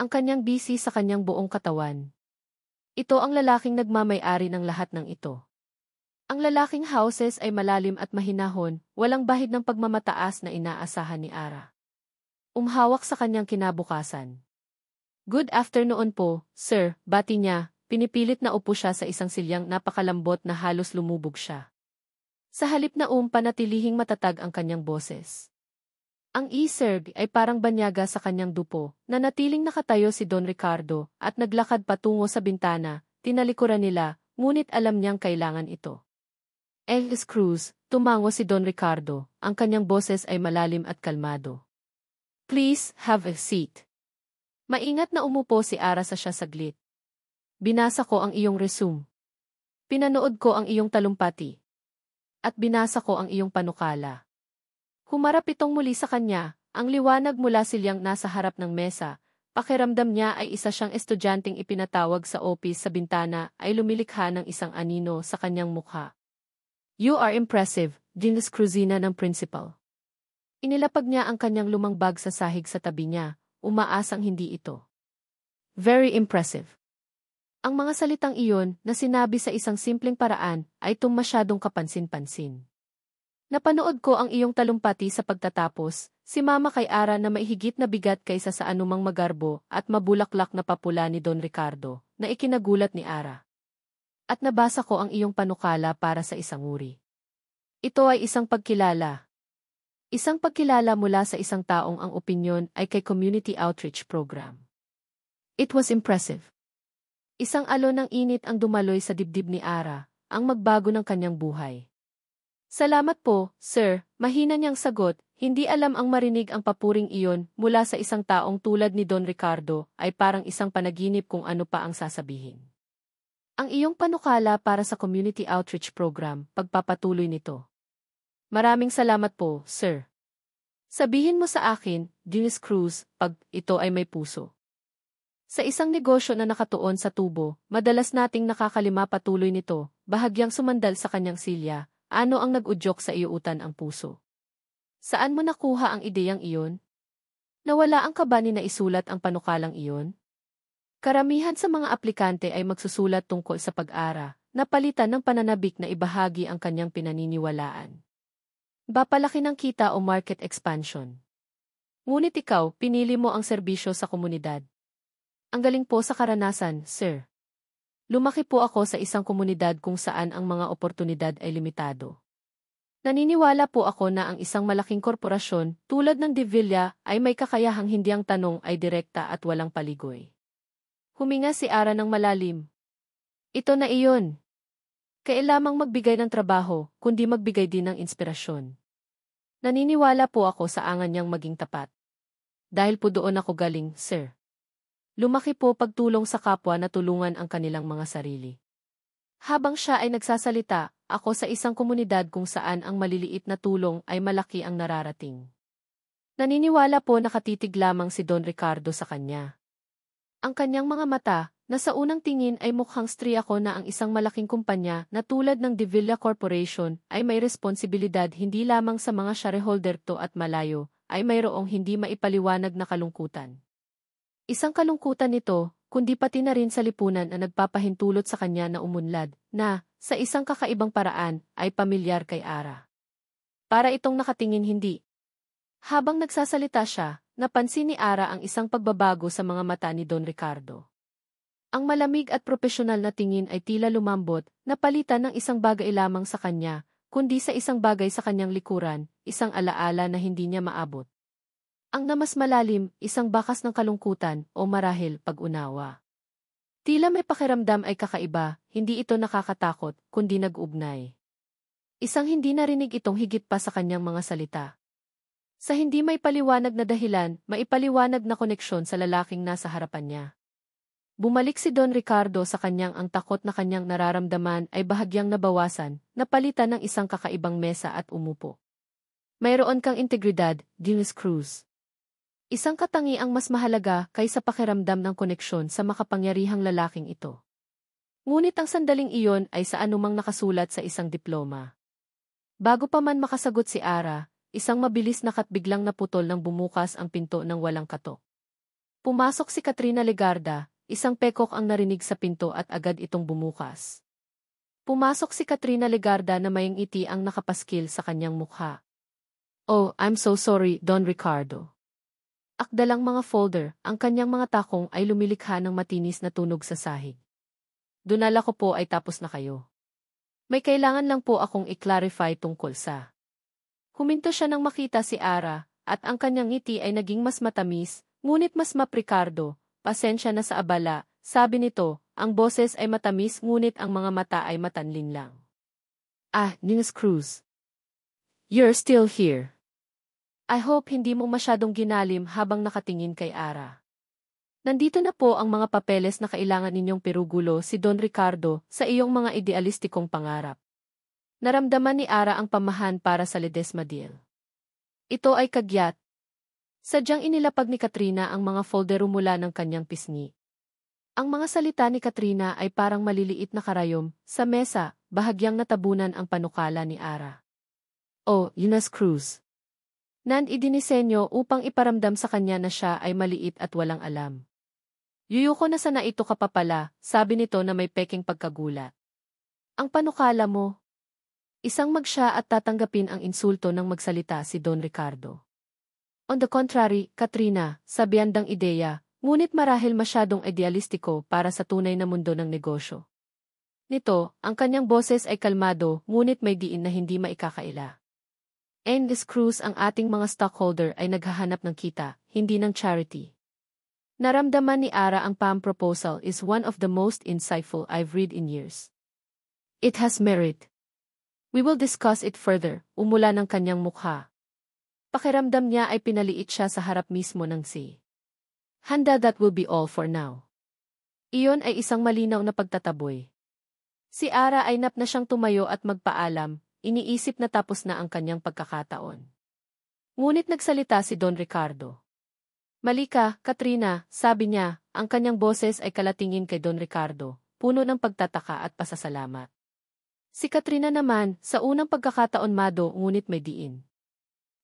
Ang kanyang busy sa kanyang buong katawan. Ito ang lalaking nagmamay-ari ng lahat ng ito. Ang lalaking houses ay malalim at mahinahon, walang bahid ng pagmamataas na inaasahan ni Ara. Umhawak sa kanyang kinabukasan. Good afternoon po, sir, bati niya, pinipilit na upo siya sa isang silyang napakalambot na halos lumubog siya. Sa halip na panatilihing matatag ang kanyang boses. Ang e-serg ay parang banyaga sa kanyang dupo, na natiling nakatayo si Don Ricardo, at naglakad patungo sa bintana, tinalikuran nila, ngunit alam niyang kailangan ito. Elvis Cruz, tumango si Don Ricardo, ang kanyang boses ay malalim at kalmado. Please, have a seat. Maingat na umupo si Ara sa siya saglit. Binasa ko ang iyong resume. Pinanood ko ang iyong talumpati. At binasa ko ang iyong panukala. Humarap itong muli sa kanya, ang liwanag mula silyang nasa harap ng mesa, pakiramdam niya ay isa siyang estudyanteng ipinatawag sa office sa bintana ay lumilikha ng isang anino sa kanyang mukha. You are impressive, Dinas Cruzina ng principal. Inilapag niya ang kanyang lumang bag sa sahig sa tabi niya, umaasang hindi ito. Very impressive. Ang mga salitang iyon na sinabi sa isang simpleng paraan ay masyadong kapansin-pansin. Napanood ko ang iyong talumpati sa pagtatapos, si Mama kay Ara na maihigit na bigat kaysa sa anumang magarbo at mabulaklak na papula ni Don Ricardo, na ikinagulat ni Ara. At nabasa ko ang iyong panukala para sa isang uri. Ito ay isang pagkilala. Isang pagkilala mula sa isang taong ang opinyon ay kay Community Outreach Program. It was impressive. Isang alon ng init ang dumaloy sa dibdib ni Ara, ang magbago ng kanyang buhay. Salamat po, sir, mahina niyang sagot, Hindi alam ang marinig ang papuring iyon mula sa isang taong tulad ni Don Ricardo ay parang isang panaginip kung ano pa ang sasabihin. Ang iyong panukala para sa Community Outreach Program, pagpapatuloy nito. Maraming salamat po, sir. Sabihin mo sa akin, Dennis Cruz, pag ito ay may puso. Sa isang negosyo na nakatuon sa tubo, madalas nating nakakalima patuloy nito, bahagyang sumandal sa kanyang silya, ano ang nag-udyok sa iyuutan ang puso. Saan mo nakuha ang ideyang iyon? Nawala ang kaba ni na isulat ang panukalang iyon? Karamihan sa mga aplikante ay magsusulat tungkol sa pag-ara, na palitan ng pananabik na ibahagi ang kanyang pinaniniwalaan. Bapalaki ng kita o market expansion. Ngunit ikaw, pinili mo ang serbisyo sa komunidad. Ang galing po sa karanasan, sir. Lumaki po ako sa isang komunidad kung saan ang mga oportunidad ay limitado. Naniniwala po ako na ang isang malaking korporasyon, tulad ng Divilla, ay may kakayahang hindi ang tanong ay direkta at walang paligoy. Huminga si Ara ng malalim. Ito na iyon. Kailamang magbigay ng trabaho, kundi magbigay din ng inspirasyon. Naniniwala po ako sa angan niyang maging tapat. Dahil po doon ako galing, sir. Lumaki po pagtulong sa kapwa na tulungan ang kanilang mga sarili. Habang siya ay nagsasalita, ako sa isang komunidad kung saan ang maliliit na tulong ay malaki ang nararating. Naniniwala po nakatitig lamang si Don Ricardo sa kanya. Ang kanyang mga mata, na sa unang tingin ay mukhang striyako na ang isang malaking kumpanya na tulad ng Divilla Corporation ay may responsibilidad hindi lamang sa mga shareholder to at malayo, ay mayroong hindi maipaliwanag na kalungkutan. Isang kalungkutan nito, kundi pati na rin sa lipunan na nagpapahintulot sa kanya na umunlad, na, sa isang kakaibang paraan, ay pamilyar kay Ara. Para itong nakatingin hindi. Habang nagsasalita siya, napansin ni Ara ang isang pagbabago sa mga mata ni Don Ricardo. Ang malamig at propesyonal na tingin ay tila lumambot, napalitan ng isang bagay lamang sa kanya, kundi sa isang bagay sa kanyang likuran, isang alaala na hindi niya maabot. Ang namas malalim, isang bakas ng kalungkutan o marahil pag-unawa. Tila may pakiramdam ay kakaiba, hindi ito nakakatakot, kundi nag-ugnay. Isang hindi narinig itong higit pa sa kanyang mga salita. Sa hindi may paliwanag na dahilan, maipaliwanag na koneksyon sa lalaking nasa harapan niya. Bumalik si Don Ricardo sa kanyang ang takot na kanyang nararamdaman ay bahagyang nabawasan, napalitan ng isang kakaibang mesa at umupo. Mayroon kang integridad, Dennis Cruz. Isang katangiang mas mahalaga kaysa pakiramdam ng koneksyon sa makapangyarihang lalaking ito. Ngunit ang sandaling iyon ay sa anumang nakasulat sa isang diploma. Bago pa man makasagot si Ara, isang mabilis na biglang naputol nang bumukas ang pinto ng walang katok. Pumasok si Katrina Legarda, isang pekok ang narinig sa pinto at agad itong bumukas. Pumasok si Katrina Legarda na may ngiti ang nakapaskil sa kanyang mukha. Oh, I'm so sorry, Don Ricardo. Akdalang mga folder, ang kanyang mga takong ay lumilikha ng matinis na tunog sa sahig. Dunala ko po ay tapos na kayo. May kailangan lang po akong i-clarify tungkol sa. Huminto siya nang makita si Ara, at ang kanyang ngiti ay naging mas matamis, ngunit mas maprikardo. Pasensya na sa abala, sabi nito, ang boses ay matamis ngunit ang mga mata ay matanlin lang. Ah, Dennis Cruz. You're still here. I hope hindi mo masyadong ginalim habang nakatingin kay Ara. Nandito na po ang mga papeles na kailangan ninyong pirugulo si Don Ricardo sa iyong mga idealistikong pangarap. Naramdaman ni Ara ang pamahan para sa Ledesma deal. Ito ay kagyat. Sadyang inilapag ni Katrina ang mga folder mula ng kanyang pisngi. Ang mga salita ni Katrina ay parang maliliit na karayom, sa mesa, bahagyang natabunan ang panukala ni Ara. Oh, Dennis Cruz. Nan idinisenyo upang iparamdam sa kanya na siya ay maliit at walang alam. Yuyuko na sana ito ka pa pala, sabi nito na may peking pagkagulat. Ang panukala mo. Isang magsya at tatanggapin ang insulto ng magsalita si Don Ricardo. On the contrary, Katrina, sa biyandang ideya, ngunit marahil masyadong idealistiko para sa tunay na mundo ng negosyo. Nito, ang kanyang boses ay kalmado, ngunit may diin na hindi maikakaila. Dennis Cruz, ang ating mga stockholder ay naghahanap ng kita, hindi ng charity. Naramdaman ni Ara ang PAM proposal is one of the most insightful I've read in years. It has merit. We will discuss it further, umula ng kanyang mukha. Pakiramdam niya ay pinaliit siya sa harap mismo ng si. Handa, that will be all for now. Iyon ay isang malinaw na pagtataboy. Si Ara ay nap na siyang tumayo at magpaalam, iniisip na tapos na ang kanyang pagkakataon. Ngunit nagsalita si Don Ricardo. Malika, Katrina, sabi niya, ang kanyang boses ay kalatingin kay Don Ricardo, puno ng pagtataka at pasasalamat. Si Katrina naman, sa unang pagkakataon mado ngunit may diin.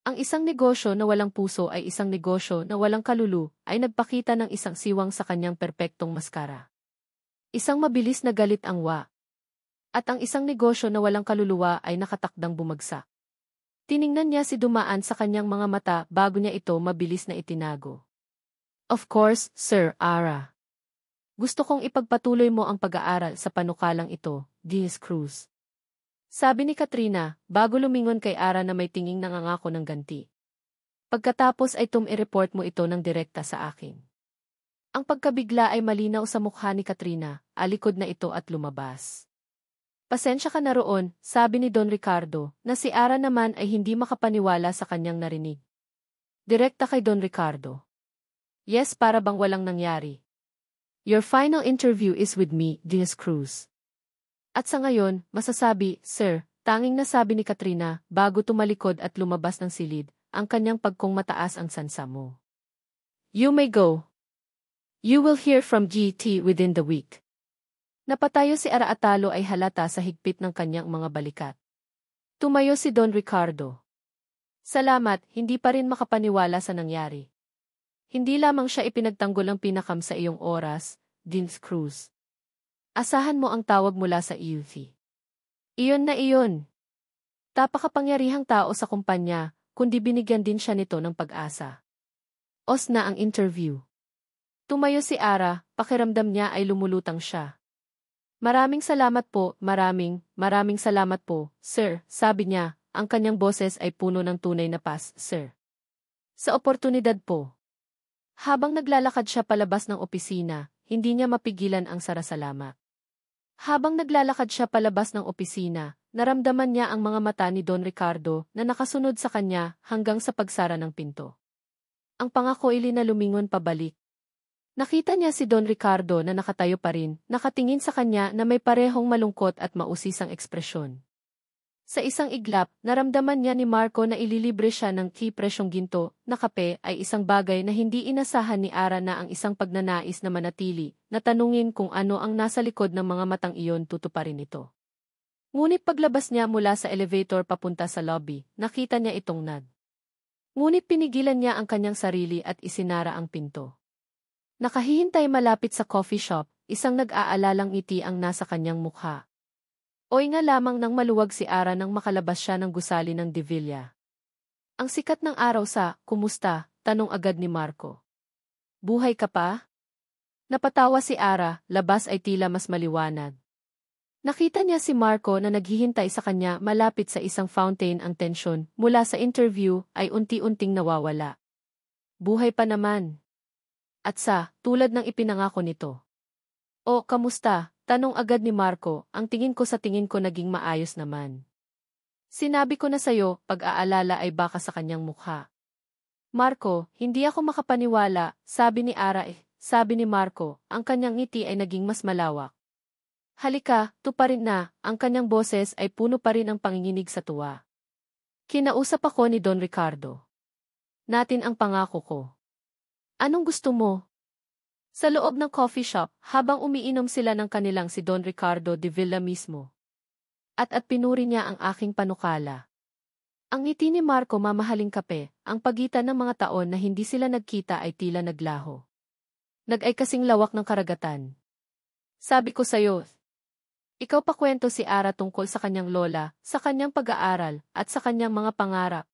Ang isang negosyo na walang puso ay isang negosyo na walang kalulu, ay nagpakita ng isang siwang sa kanyang perpektong maskara. Isang mabilis na galit ang wa. At ang isang negosyo na walang kaluluwa ay nakatakdang bumagsak. Tiningnan niya si dumaan sa kanyang mga mata bago niya ito mabilis na itinago. Of course, Sir Ara. Gusto kong ipagpatuloy mo ang pag-aaral sa panukalang ito, Diaz Cruz. Sabi ni Katrina, bago lumingon kay Ara na may tinging nangangako ng ganti. Pagkatapos ay i-report mo ito ng direkta sa akin. Ang pagkabigla ay malinaw sa mukha ni Katrina, alikod na ito at lumabas. Pasensya ka na roon, sabi ni Don Ricardo, na si Ara naman ay hindi makapaniwala sa kanyang narinig. Direkta kay Don Ricardo. Yes, para bang walang nangyari. Your final interview is with me, Diaz Cruz. At sa ngayon, masasabi, Sir, tanging nasabi ni Katrina, bago tumalikod at lumabas ng silid, ang kanyang pagkong mataas ang sansa mo. You may go. You will hear from GT within the week. Napatayo si Ara Atalo ay halata sa higpit ng kanyang mga balikat. Tumayo si Don Ricardo. Salamat, hindi pa rin makapaniwala sa nangyari. Hindi lamang siya ipinagtanggol ang pinakam sa iyong oras, Diaz Cruz. Asahan mo ang tawag mula sa UV. Iyon na iyon. Tapakapangyarihang tao sa kumpanya, kundi binigyan din siya nito ng pag-asa. Os na ang interview. Tumayo si Ara, pakiramdam niya ay lumulutang siya. Maraming salamat po, maraming salamat po, sir, sabi niya, ang kanyang boses ay puno ng tunay na sir. Sa oportunidad po. Habang naglalakad siya palabas ng opisina, hindi niya mapigilan ang sarasalamat. Habang naglalakad siya palabas ng opisina, naramdaman niya ang mga mata ni Don Ricardo na nakasunod sa kanya hanggang sa pagsara ng pinto. Ang pangako ili na lumingon pabalik. Nakita niya si Don Ricardo na nakatayo pa rin, nakatingin sa kanya na may parehong malungkot at mausisang ekspresyon. Sa isang iglap, naramdaman niya ni Marco na ililibre siya ng presyong ginto na kape ay isang bagay na hindi inasahan ni Ara na ang isang pagnanais na manatili, na tanungin kung ano ang nasa likod ng mga matang iyon tutuparin ito. Ngunit paglabas niya mula sa elevator papunta sa lobby, nakita niya itong Ngunit pinigilan niya ang kanyang sarili at isinara ang pinto. Nakahihintay malapit sa coffee shop, isang nag-aalalang ngiti ang nasa kanyang mukha. Oy nga lamang nang maluwag si Ara nang makalabas siya ng gusali ng De Villa. Ang sikat ng araw sa, kumusta, tanong agad ni Marco. Buhay ka pa? Napatawa si Ara, labas ay tila mas maliwanag. Nakita niya si Marco na naghihintay sa kanya malapit sa isang fountain. Ang tensyon mula sa interview ay unti-unting nawawala. Buhay pa naman. At tulad ng ipinangako nito. O, kamusta? Tanong agad ni Marco, ang tingin ko naging maayos naman. Sinabi ko na sayo, pag-aalala ay baka sa kanyang mukha. Marco, hindi ako makapaniwala, sabi ni Ara sabi ni Marco, ang kanyang ngiti ay naging mas malawak. Halika, tuparin na, ang kanyang boses ay puno pa rin ang panginginig sa tuwa. Kinausap ako ni Don Ricardo. Natin ang pangako ko. Anong gusto mo? Sa loob ng coffee shop, habang umiinom sila ng kanilang si Don Ricardo de Villa mismo. At pinuri niya ang aking panukala. Ang ngiti ni Marco mamahaling kape, ang pagitan ng mga taon na hindi sila nagkita ay tila naglaho. Nag-ay kasing lawak ng karagatan. Sabi ko sayo, ikaw pa kwento si Ara tungkol sa kanyang lola, sa kanyang pag-aaral, at sa kanyang mga pangarap.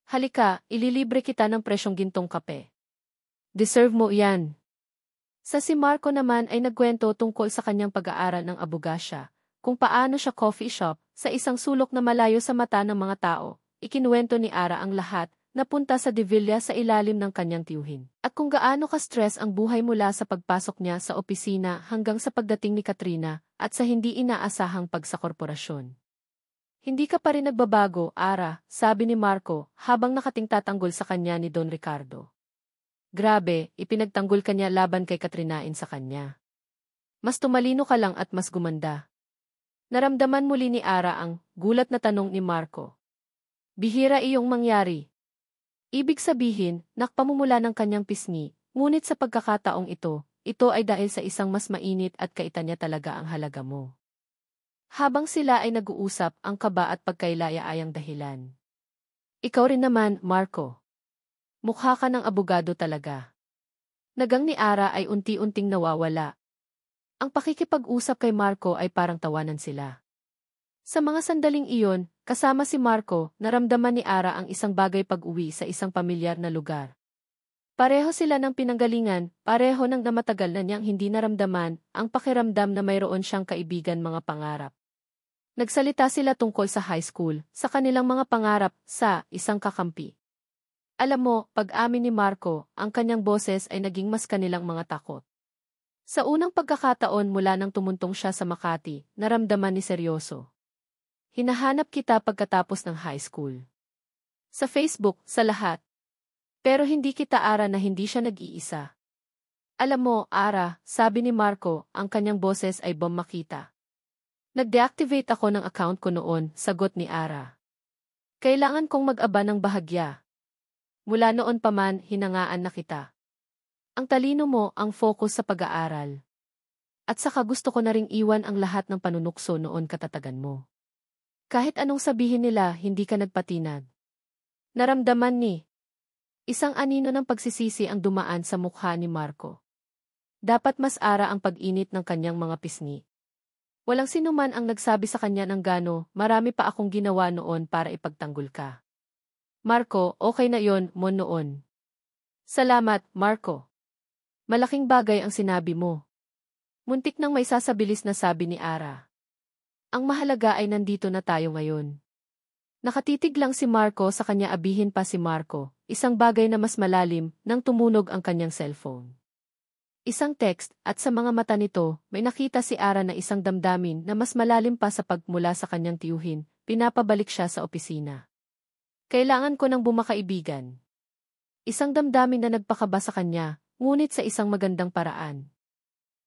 Halika, ililibre kita ng presyong gintong kape. Deserve mo yan. Sa si Marco naman ay nagkwento tungkol sa kanyang pag-aaral ng abogasya, kung paano siya coffee shop, sa isang sulok na malayo sa mata ng mga tao, ikinuwento ni Ara ang lahat, napunta sa De Villa sa ilalim ng kanyang tiyuhin. At kung gaano ka-stress ang buhay mula sa pagpasok niya sa opisina hanggang sa pagdating ni Katrina, at sa hindi inaasahang pagsa korporasyon. Hindi ka pa rin nagbabago, Ara, sabi ni Marco habang nakating tatanggol sa kanya ni Don Ricardo. Grabe, ipinagtanggol ka niya laban kay Katrinain sa kanya. Mas tumalino ka lang at mas gumanda. Naramdaman muli ni Ara ang gulat na tanong ni Marco. Bihira iyong mangyari. Ibig sabihin, nakpamumula ng kanyang pisngi, ngunit sa pagkakataong ito ay dahil sa isang mas mainit at kaitan niya talaga ang halaga mo. Habang sila ay nag-uusap, ang kaba at pagkailaya ay ang dahilan. Ikaw rin naman, Marco. Mukha ka ng abogado talaga. Nagang ni Ara ay unti-unting nawawala. Ang pakikipag-usap kay Marco ay parang tawanan sila. Sa mga sandaling iyon, kasama si Marco, naramdaman ni Ara ang isang bagay pag-uwi sa isang pamilyar na lugar. Pareho sila ng pinanggalingan, pareho ng namatagal na niyang hindi naramdaman ang pakiramdam na mayroon siyang kaibigan mga pangarap. Nagsalita sila tungkol sa high school, sa kanilang mga pangarap, sa isang kakampi. Alam mo, pag-amin ni Marco, ang kanyang boses ay naging mas kanilang mga takot. Sa unang pagkakataon mula nang tumuntong siya sa Makati, naramdaman ni seryoso. Hinahanap kita pagkatapos ng high school. Sa Facebook, sa lahat. Pero hindi kita Ara na hindi siya nag-iisa. Alam mo, Ara, sabi ni Marco, ang kanyang boses ay makita. Nag-deactivate ako ng account ko noon, sagot ni Ara. Kailangan kong mag-aba ng bahagya. Mula noon pa man, hinangaan na kita. Ang talino mo ang focus sa pag-aaral. At saka gusto ko na ring iwan ang lahat ng panunukso noon katatagan mo. Kahit anong sabihin nila, hindi ka nagpatinag. Naramdaman ni isang anino ng pagsisisi ang dumaan sa mukha ni Marco. Dapat mas Ara ang pag-init ng kanyang mga pisngi. Walang sinuman ang nagsabi sa kanya ng gano, marami pa akong ginawa noon para ipagtanggol ka. Marco, okay na yon mo noon. Salamat, Marco. Malaking bagay ang sinabi mo. Muntik nang may sasabilis na sabi ni Ara. Ang mahalaga ay nandito na tayo ngayon. Nakatitig lang si Marco sa kanya, abihin pa si Marco, isang bagay na mas malalim nang tumunog ang kanyang cellphone. Isang text at sa mga mata nito, may nakita si Ara na isang damdamin na mas malalim pa sa pagmula sa kanyang tiyuhin, pinapabalik siya sa opisina. Kailangan ko ng bumakaibigan. Isang damdamin na nagpakaba sa kanya, ngunit sa isang magandang paraan.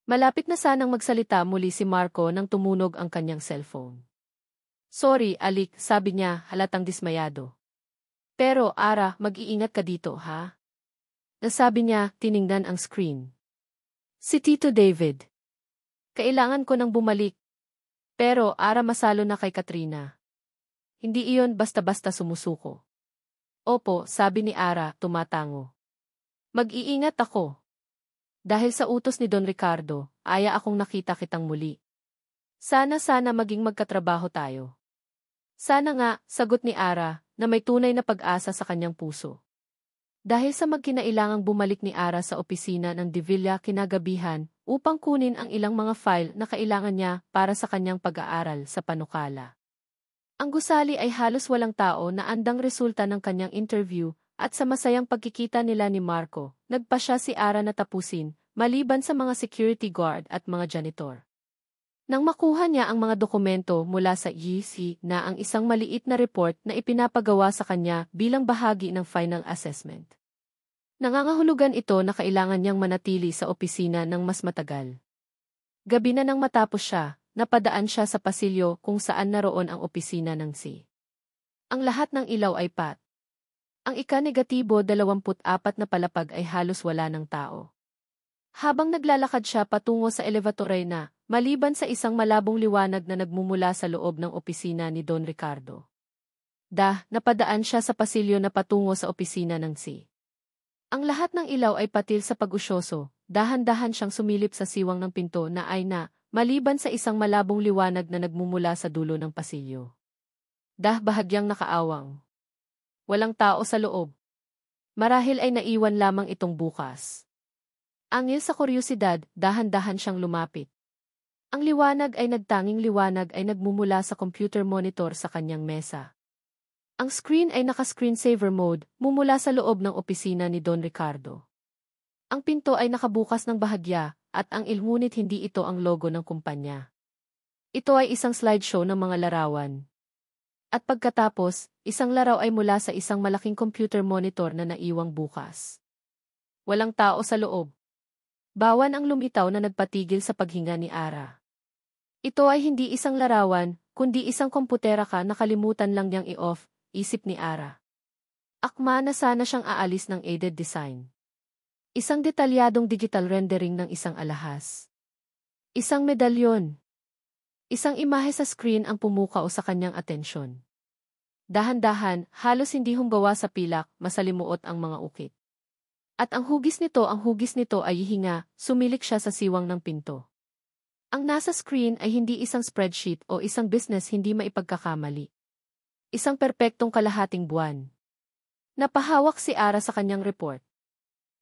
Malapit na sanang magsalita muli si Marco nang tumunog ang kanyang cellphone. Sorry, Alik, sabi niya, halatang dismayado. Pero, Ara, mag-iingat ka dito, ha? Nasabi niya, tiningnan ang screen. Si Tito David. Kailangan ko nang bumalik. Pero, Ara, masalo na kay Katrina. Hindi iyon basta-basta sumusuko. Opo, sabi ni Ara, tumatango. Mag-iingat ako. Dahil sa utos ni Don Ricardo, aya akong nakita kitang muli. Sana maging magkatrabaho tayo. Sana nga, sagot ni Ara, na may tunay na pag-asa sa kanyang puso. Dahil sa magkinailangang bumalik ni Ara sa opisina ng De Villa kinagabihan upang kunin ang ilang mga file na kailangan niya para sa kanyang pag-aaral sa panukala. Ang gusali ay halos walang tao na andang resulta ng kanyang interview. At sa masayang pagkikita nila ni Marco, nagpa siya si Ara na tapusin, maliban sa mga security guard at mga janitor. Nang makuha niya ang mga dokumento mula sa EC na ang isang maliit na report na ipinapagawa sa kanya bilang bahagi ng final assessment. Nangangahulugan ito na kailangan niyang manatili sa opisina ng mas matagal. Gabi na nang matapos siya, napadaan siya sa pasilyo kung saan naroon ang opisina ng C. Ang lahat ng ilaw ay pat. Ang ika-24 na palapag ay halos wala ng tao. Habang naglalakad siya patungo sa elevatory na, maliban sa isang malabong liwanag na nagmumula sa loob ng opisina ni Don Ricardo. Napadaan siya sa pasilyo na patungo sa opisina ng C. Ang lahat ng ilaw ay patil sa pag-usyoso, dahan-dahan siyang sumilip sa siwang ng pinto na ay maliban sa isang malabong liwanag na nagmumula sa dulo ng pasilyo. Bahagyang nakaawang. Walang tao sa loob. Marahil ay naiwan lamang itong bukas. Angil sa kuryosidad, dahan-dahan siyang lumapit. Ang liwanag ay nagtanging liwanag ay nagmumula sa computer monitor sa kanyang mesa. Ang screen ay naka-screensaver mode, mumula sa loob ng opisina ni Don Ricardo. Ang pinto ay nakabukas ng bahagya, at ang ngunit hindi ito ang logo ng kumpanya. Ito ay isang slideshow ng mga larawan. At pagkatapos, isang laraw ay mula sa isang malaking computer monitor na naiwang bukas. Walang tao sa loob. Bawan ang lumitaw na nagpatigil sa paghinga ni Ara. Ito ay hindi isang larawan, kundi isang komputera ka nakalimutan lang niyang i-off, isip ni Ara. Akma na sana siyang aalis ng aided design. Isang detalyadong digital rendering ng isang alahas. Isang medalyon. Isang imahe sa screen ang pumukaw sa kanyang atensyon. Dahan-dahan, halos hindi humbawa sa pilak, masalimuot ang mga ukit. At ang hugis nito ay hihinga, sumilik siya sa siwang ng pinto. Ang nasa screen ay hindi isang spreadsheet o isang business hindi maipagkakamali. Isang perpektong kalahating buwan. Napahawak si Ara sa kanyang report.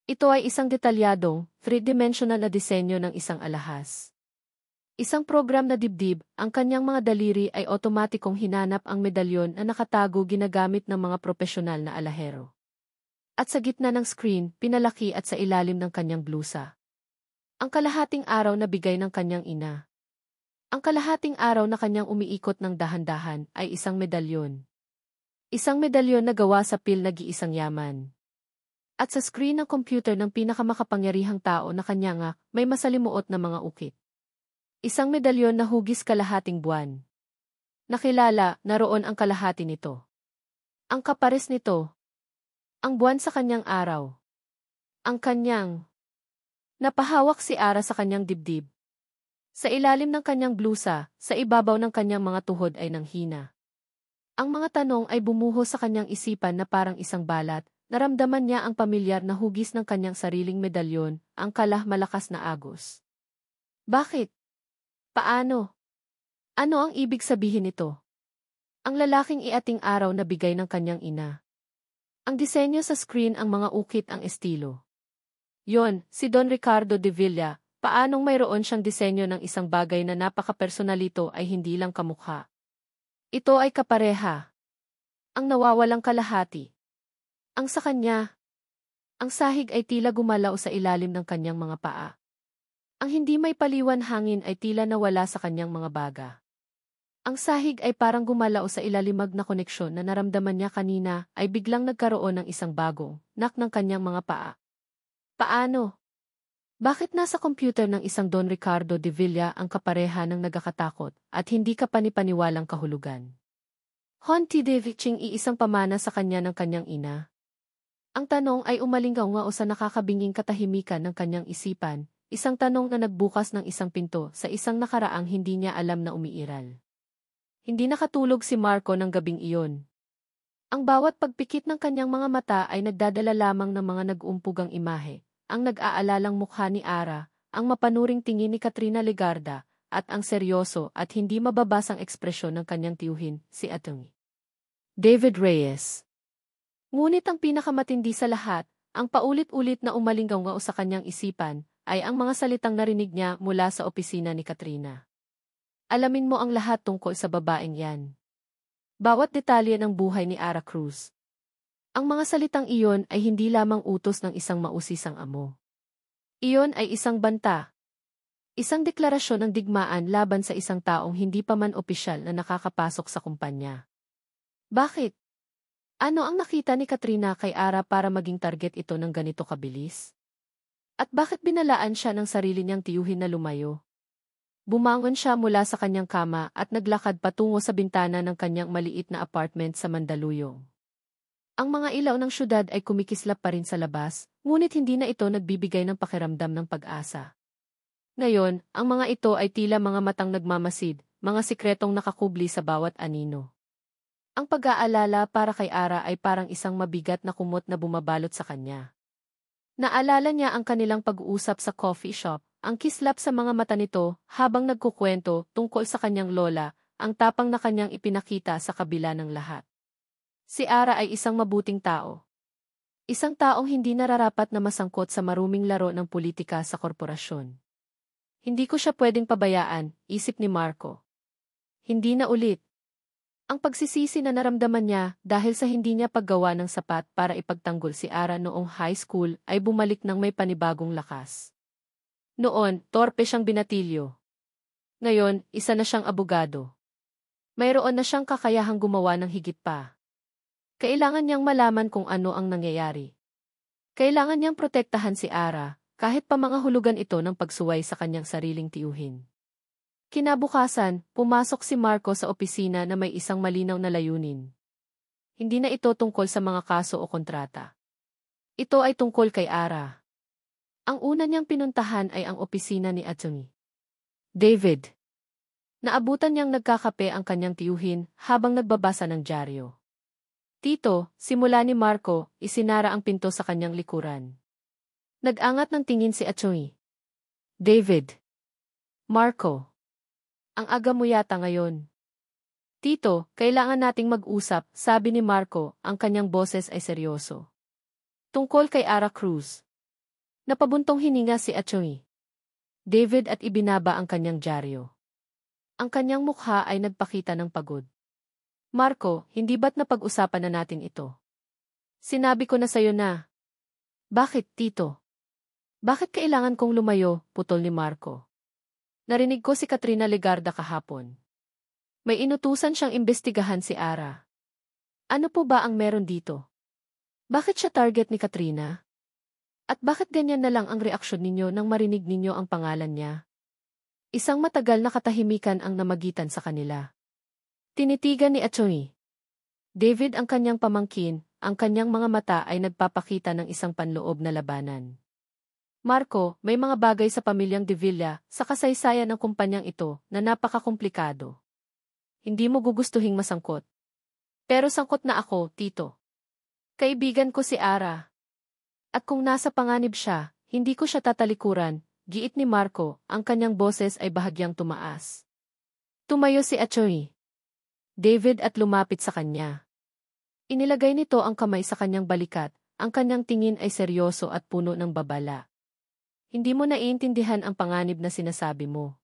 Ito ay isang detalyadong, three-dimensional na disenyo ng isang alahas. Isang program na dibdib, ang kanyang mga daliri ay otomatikong hinanap ang medalyon na nakatago ginagamit ng mga profesional na alahero. At sa gitna ng screen, pinalaki at sa ilalim ng kanyang blusa. Ang kalahating araw na bigay ng kanyang ina. Ang kalahating araw na kanyang umiikot ng dahan-dahan ay isang medalyon. Isang medalyon na gawa sa nag-iisang yaman. At sa screen ng computer ng pinakamakapangyarihang tao na kanyang may masalimuot na mga ukit. Isang medalyon na hugis kalahating buwan. Nakilala, naroon ang kalahati nito. Ang kapares nito. Ang buwan sa kanyang araw. Ang kanyang. Napahawak si Ara sa kanyang dibdib. Sa ilalim ng kanyang blusa, sa ibabaw ng kanyang mga tuhod ay nanghina. Ang mga tanong ay bumuho sa kanyang isipan na parang isang balat, naramdaman niya ang pamilyar na hugis ng kanyang sariling medalyon, ang malakas na agos. Bakit? Paano? Ano ang ibig sabihin nito? Ang lalaking iating araw na bigay ng kanyang ina. Ang disenyo sa screen ang mga ukit ang estilo. Yon, si Don Ricardo de Villa, paanong mayroon siyang disenyo ng isang bagay na napaka-personalito ay hindi lang kamukha. Ito ay kapareha. Ang nawawalang kalahati. Ang sa kanya. Ang sahig ay tila gumalaw sa ilalim ng kanyang mga paa. Ang hindi may paliwan hangin ay tila nawala sa kanyang mga baga. Ang sahig ay parang gumalaw sa ilalimag na koneksyon na naramdaman niya kanina ay biglang nagkaroon ng isang bagong nak ng kanyang mga paa. Paano? Bakit nasa computer ng isang Don Ricardo de Villa ang kapareha ng nagkakatakot at hindi ka panipaniwalang kahulugan? Honti de Viching iisang pamana sa kanya ng kanyang ina. Ang tanong ay umalinggaw sa nakakabinging katahimikan ng kanyang isipan, isang tanong na nagbukas ng isang pinto sa isang nakaraang hindi niya alam na umiiral. Hindi nakatulog si Marco ng gabing iyon. Ang bawat pagpikit ng kanyang mga mata ay nagdadala lamang ng mga nag-umpugang imahe, ang nag-aalalang mukha ni Ara, ang mapanuring tingin ni Katrina Legarda, at ang seryoso at hindi mababasang ekspresyon ng kanyang tiyuhin, si Atty. David Reyes. Ngunit ang pinakamatindi sa lahat, ang paulit-ulit na umalinggaw sa kanyang isipan, ay ang mga salitang narinig niya mula sa opisina ni Katrina. Alamin mo ang lahat tungkol sa babaeng yan. Bawat detalye ng buhay ni Ara Cruz. Ang mga salitang iyon ay hindi lamang utos ng isang mausisang amo. Iyon ay isang banta. Isang deklarasyon ng digmaan laban sa isang taong hindi pa man opisyal na nakakapasok sa kumpanya. Bakit? Ano ang nakita ni Katrina kay Ara para maging target ito ng ganito kabilis? At bakit binalaan siya ng sarili niyang tiyuhin na lumayo? Bumangon siya mula sa kanyang kama at naglakad patungo sa bintana ng kanyang maliit na apartment sa Mandaluyong. Ang mga ilaw ng syudad ay kumikislap pa rin sa labas, ngunit hindi na ito nagbibigay ng pakiramdam ng pag-asa. Ngayon, ang mga ito ay tila mga matang nagmamasid, mga sikretong nakakubli sa bawat anino. Ang pag-aalala para kay Ara ay parang isang mabigat na kumot na bumabalot sa kanya. Naalala niya ang kanilang pag-uusap sa coffee shop, ang kislap sa mga mata nito habang nagkukwento tungkol sa kanyang lola, ang tapang na kanyang ipinakita sa kabila ng lahat. Si Ara ay isang mabuting tao. Isang taong hindi nararapat na masangkot sa maruming laro ng politika sa korporasyon. Hindi ko siya pwedeng pabayaan, isip ni Marco. Hindi na ulit. Ang pagsisisi na naramdaman niya dahil sa hindi niya paggawa ng sapat para ipagtanggol si Ara noong high school ay bumalik ng may panibagong lakas. Noon, torpe siyang binatilyo. Ngayon, isa na siyang abogado. Mayroon na siyang kakayahang gumawa ng higit pa. Kailangan niyang malaman kung ano ang nangyayari. Kailangan niyang protektahan si Ara, kahit pa mangahulugan ito ng pagsuway sa kanyang sariling tiyuhin. Kinabukasan, pumasok si Marco sa opisina na may isang malinaw na layunin. Hindi na ito tungkol sa mga kaso o kontrata. Ito ay tungkol kay Ara. Ang una niyang pinuntahan ay ang opisina ni Atty. David. Naabutan niyang nagkakape ang kanyang tiyuhin habang nagbabasa ng dyaryo. Tito, simula ni Marco, isinara ang pinto sa kanyang likuran. Nag-angat ng tingin si Atty. David. Marco. Ang aga mo yata ngayon. Tito, kailangan nating mag-usap, sabi ni Marco, ang kanyang boses ay seryoso. Tungkol kay Ara Cruz. Napabuntong hininga si Atty. David at ibinaba ang kanyang dyaryo. Ang kanyang mukha ay nagpakita ng pagod. Marco, hindi ba't napag-usapan na natin ito? Sinabi ko na sa'yo na. Bakit, Tito? Bakit kailangan kong lumayo, putol ni Marco? Narinig ko si Katrina Legarda kahapon. May inutusan siyang imbestigahan si Ara. Ano po ba ang meron dito? Bakit siya target ni Katrina? At bakit ganyan na lang ang reaksyon ninyo nang marinig ninyo ang pangalan niya? Isang matagal na katahimikan ang namagitan sa kanila. Tinitigan ni Atty. David ang kanyang pamangkin, ang kanyang mga mata ay nagpapakita ng isang panloob na labanan. Marco, may mga bagay sa pamilyang De Villa, sa kasaysayan ng kumpanyang ito, na napakakomplikado. Hindi mo gugustuhing masangkot. Pero sangkot na ako, Tito. Kaibigan ko si Ara. At kung nasa panganib siya, hindi ko siya tatalikuran, giit ni Marco, ang kanyang boses ay bahagyang tumaas. Tumayo si Atty. David at lumapit sa kanya. Inilagay nito ang kamay sa kanyang balikat, ang kanyang tingin ay seryoso at puno ng babala. Hindi mo naiintindihan ang panganib na sinasabi mo.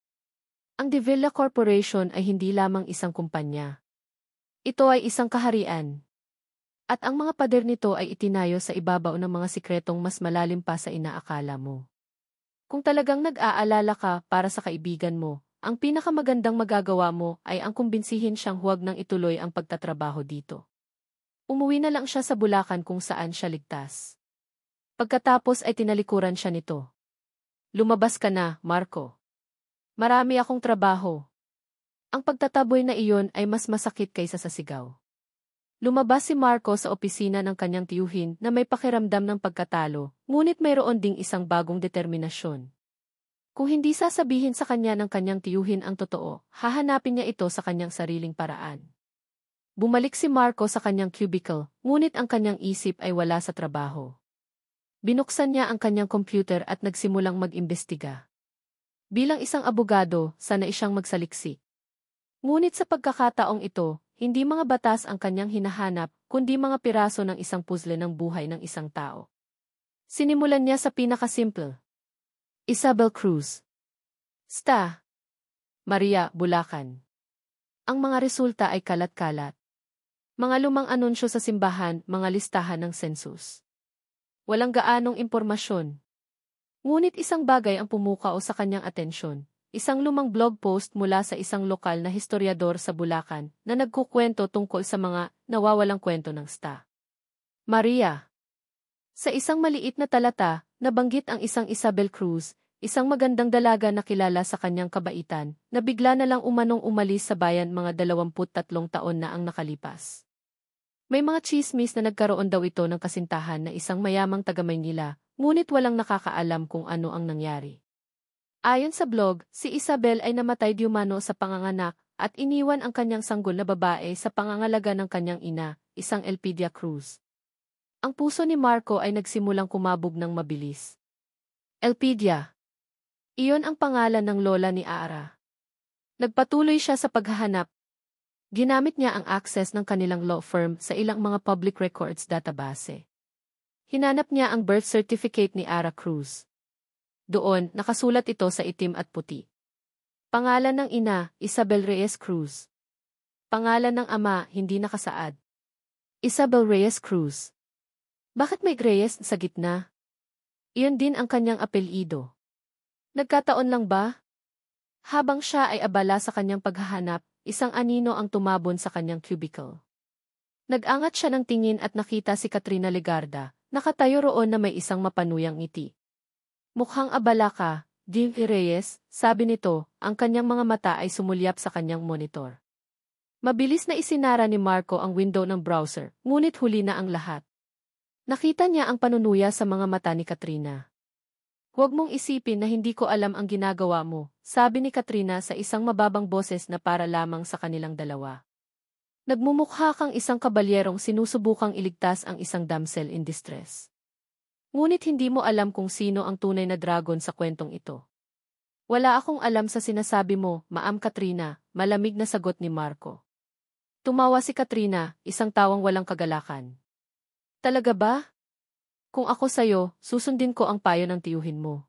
Ang De Villa Corporation ay hindi lamang isang kumpanya. Ito ay isang kaharian. At ang mga pader nito ay itinayo sa ibabaw ng mga sikretong mas malalim pa sa inaakala mo. Kung talagang nag-aalala ka para sa kaibigan mo, ang pinakamagandang magagawa mo ay ang kumbinsihin siyang huwag nang ituloy ang pagtatrabaho dito. Umuwi na lang siya sa Bulacan kung saan siya ligtas. Pagkatapos ay tinalikuran siya nito. Lumabas ka na, Marco. Marami akong trabaho. Ang pagtataboy na iyon ay mas masakit kaysa sa sigaw. Lumabas si Marco sa opisina ng kanyang tiyuhin na may pakiramdam ng pagkatalo, ngunit mayroon ding isang bagong determinasyon. Kung hindi sasabihin sa kanya ng kanyang tiyuhin ang totoo, hahanapin niya ito sa kanyang sariling paraan. Bumalik si Marco sa kanyang cubicle, ngunit ang kanyang isip ay wala sa trabaho. Binuksan niya ang kanyang computer at nagsimulang mag-imbestiga. Bilang isang abogado, sanay siyang magsaliksik. Ngunit sa pagkakataong ito, hindi mga batas ang kanyang hinahanap, kundi mga piraso ng isang puzzle ng buhay ng isang tao. Sinimulan niya sa pinakasimple. Isabel Cruz. Sta. Maria, Bulacan. Ang mga resulta ay kalat-kalat. Mga lumang anunsyo sa simbahan, mga listahan ng census. Walang gaanong impormasyon. Ngunit isang bagay ang pumukao sa kanyang atensyon. Isang lumang blog post mula sa isang lokal na historyador sa Bulacan na nagkukwento tungkol sa mga nawawalang kwento ng Sta. Maria. Sa isang maliit na talata, nabanggit ang isang Isabel Cruz, isang magandang dalaga na kilala sa kanyang kabaitan, na bigla na lang umanong umalis sa bayan mga 23 taon na ang nakalipas. May mga chismis na nagkaroon daw ito ng kasintahan na isang mayamang taga-Maynila, ngunit walang nakakaalam kung ano ang nangyari. Ayon sa blog, si Isabel ay namatay di umano sa panganganak at iniwan ang kanyang sanggol na babae sa pangangalaga ng kanyang ina, isang Elpidia Cruz. Ang puso ni Marco ay nagsimulang kumabog ng mabilis. Elpidia. Iyon ang pangalan ng lola ni Ara. Nagpatuloy siya sa paghahanap. Ginamit niya ang access ng kanilang law firm sa ilang mga public records database. Hinanap niya ang birth certificate ni Ara Cruz. Doon, nakasulat ito sa itim at puti. Pangalan ng ina, Isabel Reyes Cruz. Pangalan ng ama, hindi nakasaad. Isabel Reyes Cruz. Bakit may Reyes sa gitna? Iyon din ang kanyang apelyido. Nagkataon lang ba? Habang siya ay abala sa kanyang paghahanap, isang anino ang tumabon sa kanyang cubicle. Nag-angat siya ng tingin at nakita si Katrina Legarda, nakatayo roon na may isang mapanuyang ngiti. Mukhang abala ka, Jim Reyes, sabi nito, ang kanyang mga mata ay sumulyap sa kanyang monitor. Mabilis na isinara ni Marco ang window ng browser, ngunit huli na ang lahat. Nakita niya ang panunuya sa mga mata ni Katrina. Huwag mong isipin na hindi ko alam ang ginagawa mo, sabi ni Katrina sa isang mababang boses na para lamang sa kanilang dalawa. Nagmumukha kang isang kabalyerong sinusubukang iligtas ang isang damsel in distress. Ngunit hindi mo alam kung sino ang tunay na dragon sa kwentong ito. Wala akong alam sa sinasabi mo, Ma'am Katrina, malamig na sagot ni Marco. Tumawa si Katrina, isang tawang walang kagalakan. Talaga ba? Kung ako sa'yo, susundin ko ang payo ng tiyuhin mo.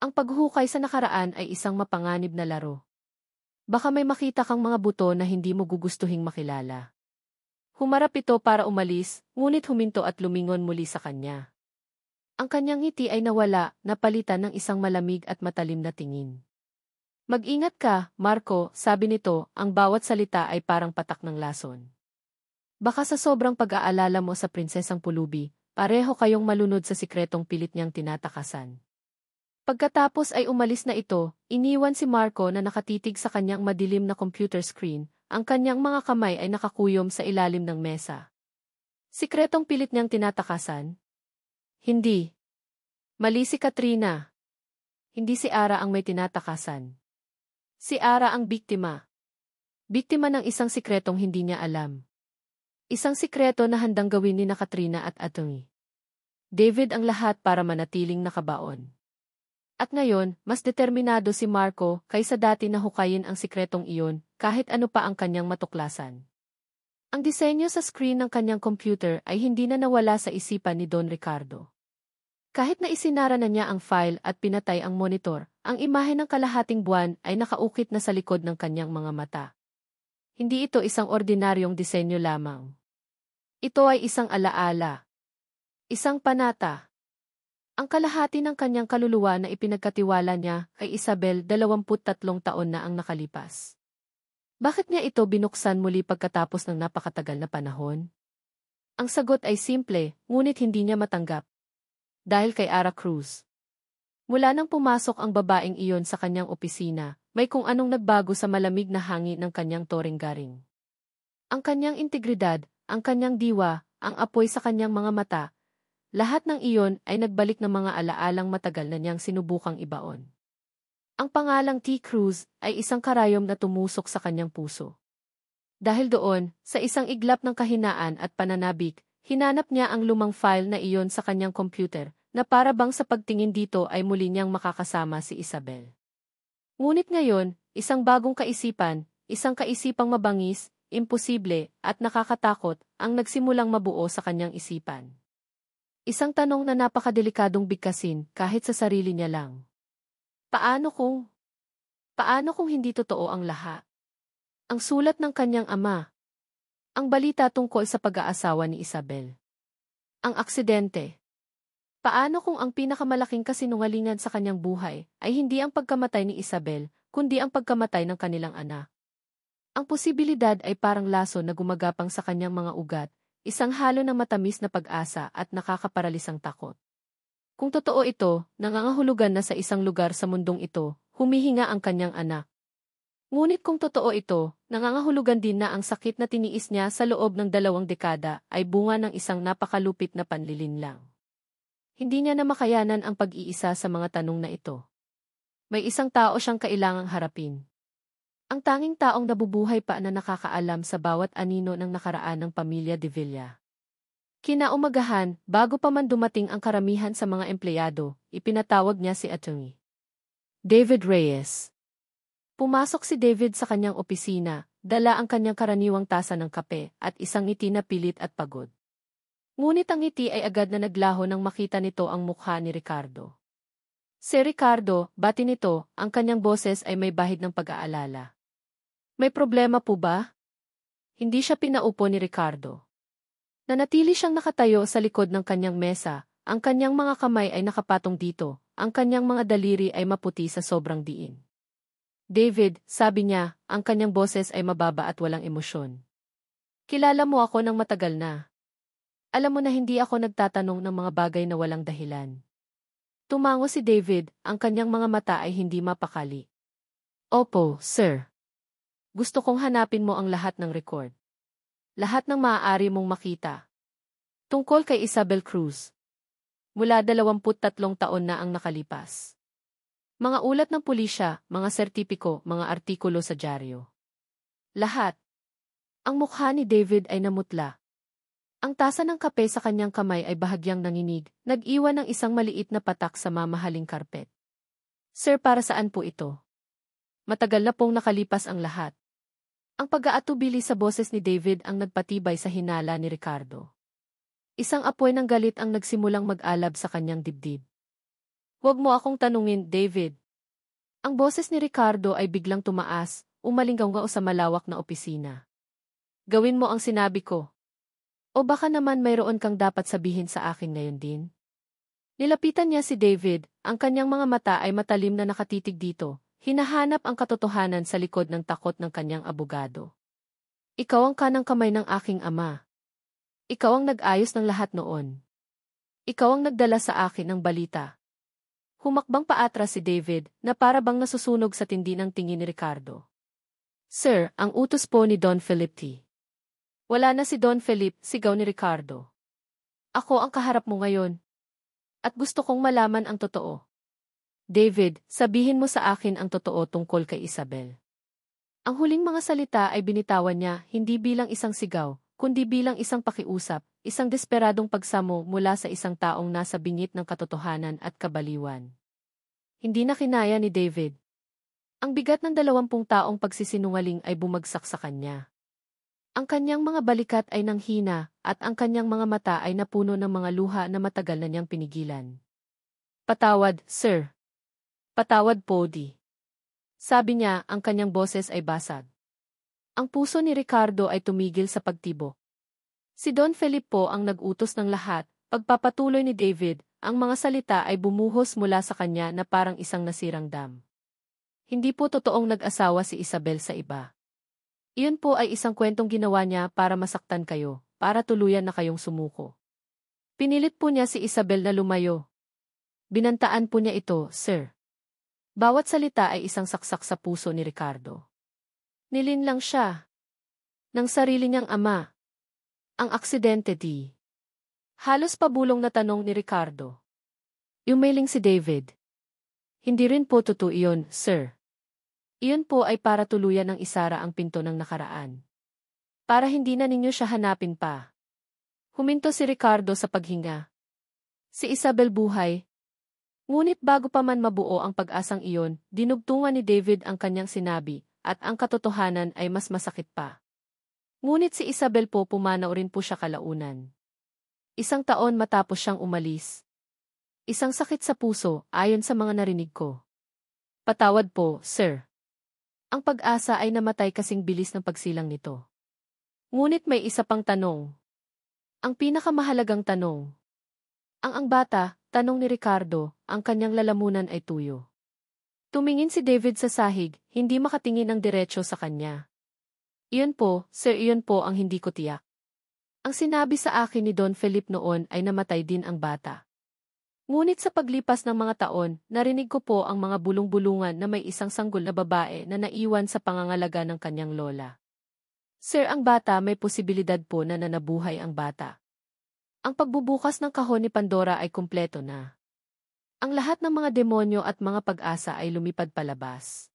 Ang paghukay sa nakaraan ay isang mapanganib na laro. Baka may makita kang mga buto na hindi mo gugustuhing makilala. Humarap ito para umalis, ngunit huminto at lumingon muli sa kanya. Ang kanyang ngiti ay nawala, napalitan ng isang malamig at matalim na tingin. Mag-ingat ka, Marco, sabi nito, ang bawat salita ay parang patak ng lason. Baka sa sobrang pag-aalala mo sa prinsesang pulubi, pareho kayong malunod sa sikretong pilit niyang tinatakasan. Pagkatapos ay umalis na ito, iniwan si Marco na nakatitig sa kanyang madilim na computer screen, ang kanyang mga kamay ay nakakuyom sa ilalim ng mesa. Sikretong pilit niyang tinatakasan? Hindi. Mali si Katrina. Hindi si Ara ang may tinatakasan. Si Ara ang biktima. Biktima ng isang sikretong hindi niya alam. Isang sikreto na handang gawin ni Katrina at Atty. David ang lahat para manatiling nakabaon. At ngayon, mas determinado si Marco kaysa dati na hukayin ang sikretong iyon, kahit ano pa ang kanyang matuklasan. Ang disenyo sa screen ng kanyang computer ay hindi na nawala sa isipan ni Don Ricardo. Kahit na isinara na niya ang file at pinatay ang monitor, ang imahe ng kalahating buwan ay nakaukit na sa likod ng kanyang mga mata. Hindi ito isang ordinaryong disenyo lamang. Ito ay isang alaala. Isang panata. Ang kalahati ng kanyang kaluluwa na ipinagkatiwala niya kay Isabel 23 taon na ang nakalipas. Bakit niya ito binuksan muli pagkatapos ng napakatagal na panahon? Ang sagot ay simple, ngunit hindi niya matanggap. Dahil kay Ara Cruz. Mula nang pumasok ang babaeng iyon sa kanyang opisina, may kung anong nagbago sa malamig na hangin ng kanyang toring-garing. Ang kanyang integridad, ang kanyang diwa, ang apoy sa kanyang mga mata, lahat ng iyon ay nagbalik ng mga alaalang matagal na niyang sinubukang ibaon. Ang pangalang T. Cruz ay isang karayom na tumusok sa kanyang puso. Dahil doon, sa isang iglap ng kahinaan at pananabik, hinanap niya ang lumang file na iyon sa kanyang computer, na para bang sa pagtingin dito ay muli niyang makakasama si Isabel. Ngunit ngayon, isang bagong kaisipan, isang kaisipang mabangis, imposible, at nakakatakot, ang nagsimulang mabuo sa kanyang isipan. Isang tanong na napakadelikadong bigkasin kahit sa sarili niya lang. Paano kung hindi totoo ang lahat? Ang sulat ng kanyang ama. Ang balita tungkol sa pag-aasawa ni Isabel. Ang aksidente. Paano kung ang pinakamalaking kasinungalingan sa kanyang buhay ay hindi ang pagkamatay ni Isabel, kundi ang pagkamatay ng kanilang anak? Ang posibilidad ay parang laso na gumagapang sa kanyang mga ugat, isang halo ng matamis na pag-asa at nakakaparalisang takot. Kung totoo ito, nangangahulugan na sa isang lugar sa mundong ito, humihinga ang kanyang anak. Ngunit kung totoo ito, nangangahulugan din na ang sakit na tiniis niya sa loob ng 2 dekada ay bunga ng isang napakalupit na panlilinlang. Hindi niya na makayanan ang pag-iisa sa mga tanong na ito. May isang tao siyang kailangang harapin. Ang tanging taong nabubuhay pa na nakakaalam sa bawat anino ng nakaraan ng pamilya de Villa. Kinaumagahan, bago pa man dumating ang karamihan sa mga empleyado, ipinatawag niya si Atty. David Reyes. Pumasok si David sa kanyang opisina, dala ang kanyang karaniwang tasa ng kape at isang ngiti na pilit at pagod. Ngunit ang ngiti ay agad na naglaho nang makita nito ang mukha ni Ricardo. Si Ricardo, bati nito, ang kanyang boses ay may bahid ng pag-aalala. May problema po ba? Hindi siya pinaupo ni Ricardo. Nanatili siyang nakatayo sa likod ng kanyang mesa, ang kanyang mga kamay ay nakapatong dito, ang kanyang mga daliri ay maputi sa sobrang diin. David, sabi niya, ang kanyang boses ay mababa at walang emosyon. Kilala mo ako ng matagal na. Alam mo na hindi ako nagtatanong ng mga bagay na walang dahilan. Tumango si David, ang kanyang mga mata ay hindi mapakali. Opo, sir. Gusto kong hanapin mo ang lahat ng record. Lahat ng maaari mong makita. Tungkol kay Isabel Cruz. Mula 23 taon na ang nakalipas. Mga ulat ng pulisya, mga sertipiko, mga artikulo sa dyaryo. Lahat. Ang mukha ni David ay namutla. Ang tasa ng kape sa kanyang kamay ay bahagyang nanginig, nag-iwan ng isang maliit na patak sa mamahaling karpet. Sir, para saan po ito? Matagal na pong nakalipas ang lahat. Ang pag-aatubili sa boses ni David ang nagpatibay sa hinala ni Ricardo. Isang apoy ng galit ang nagsimulang mag-alab sa kanyang dibdib. Huwag mo akong tanungin, David. Ang boses ni Ricardo ay biglang tumaas, umalinggaw sa malawak na opisina. Gawin mo ang sinabi ko. O baka naman mayroon kang dapat sabihin sa akin ngayon din? Nilapitan niya si David, ang kanyang mga mata ay matalim na nakatitig dito, hinahanap ang katotohanan sa likod ng takot ng kanyang abogado. Ikaw ang kanang kamay ng aking ama. Ikaw ang nag-ayos ng lahat noon. Ikaw ang nagdala sa akin ng balita. Humakbang paatras si David, na para bang nasusunog sa tindi ng tingin ni Ricardo. Sir, ang utos po ni Don Felipe. Wala na si Don Felipe, sigaw ni Ricardo. Ako ang kaharap mo ngayon. At gusto kong malaman ang totoo. David, sabihin mo sa akin ang totoo tungkol kay Isabel. Ang huling mga salita ay binitawan niya, hindi bilang isang sigaw, kundi bilang isang pakiusap, isang desperadong pagsamo mula sa isang taong nasa bingit ng katotohanan at kabaliwan. Hindi na kinaya ni David. Ang bigat ng 20 taong pagsisinungaling ay bumagsak sa kanya. Ang kanyang mga balikat ay nanghina, at ang kanyang mga mata ay napuno ng mga luha na matagal na niyang pinigilan. Patawad, sir. Patawad, Pody. Sabi niya, ang kanyang boses ay basag. Ang puso ni Ricardo ay tumigil sa pagtibok. Si Don Felipe po ang nag-utos ng lahat, pagpapatuloy ni David, ang mga salita ay bumuhos mula sa kanya na parang isang nasirang dam. Hindi po totoong nag-asawa si Isabel sa iba. Iyon po ay isang kwentong ginawa niya para masaktan kayo, para tuluyan na kayong sumuko. Pinilit po niya si Isabel na lumayo. Binantaan po niya ito, sir. Bawat salita ay isang saksak sa puso ni Ricardo. Nilinlang siya ng sarili niyang ama. Ang aksidente di. Halos pabulong na tanong ni Ricardo. Umailing si David. Hindi rin po totoo iyon, sir. Iyon po ay para tuluyan ng isara ang pinto ng nakaraan. Para hindi na ninyo siya hanapin pa. Huminto si Ricardo sa paghinga. Si Isabel buhay. Ngunit bago pa man mabuo ang pag-asang iyon, dinugtungan ni David ang kanyang sinabi, at ang katotohanan ay mas masakit pa. Ngunit si Isabel po pumanaw rin po siya kalaunan. 1 taon matapos siyang umalis. Isang sakit sa puso, ayon sa mga narinig ko. Patawad po, sir. Ang pag-asa ay namatay kasing bilis ng pagsilang nito. Ngunit may isa pang tanong. Ang pinakamahalagang tanong. Ang bata, tanong ni Ricardo, ang kanyang lalamunan ay tuyo. Tumingin si David sa sahig, hindi makatingin ng diretso sa kanya. Iyon po, sir, iyon po ang hindi ko tiyak. Ang sinabi sa akin ni Don Felipe noon ay namatay din ang bata. Ngunit sa paglipas ng mga taon, narinig ko po ang mga bulong-bulungan na may isang sanggol na babae na naiwan sa pangangalaga ng kanyang lola. Sir, ang bata may posibilidad po na nanabuhay ang bata. Ang pagbubukas ng kahon ni Pandora ay kumpleto na. Ang lahat ng mga demonyo at mga pag-asa ay lumipad palabas.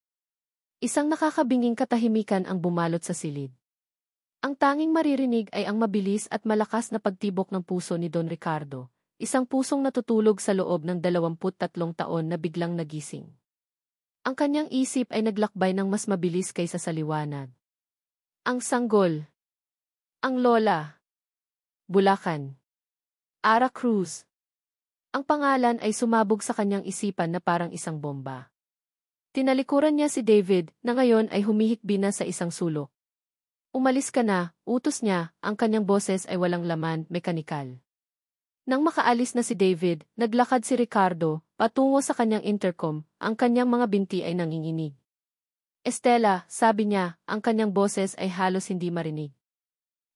Isang nakakabinging katahimikan ang bumalot sa silid. Ang tanging maririnig ay ang mabilis at malakas na pagtibok ng puso ni Don Ricardo, isang pusong natutulog sa loob ng 23 taon na biglang nagising. Ang kanyang isip ay naglakbay ng mas mabilis kaysa sa liwanag. Ang sanggol. Ang lola. Bulacan. Ara Cruz. Ang pangalan ay sumabog sa kanyang isipan na parang isang bomba. Tinalikuran niya si David na ngayon ay humihikbi na sa isang sulok. Umalis ka na, utos niya, ang kanyang boses ay walang laman, mekanikal. Nang makaalis na si David, naglakad si Ricardo, patungo sa kanyang intercom, ang kanyang mga binti ay nanginginig. Estela, sabi niya, ang kanyang boses ay halos hindi marinig.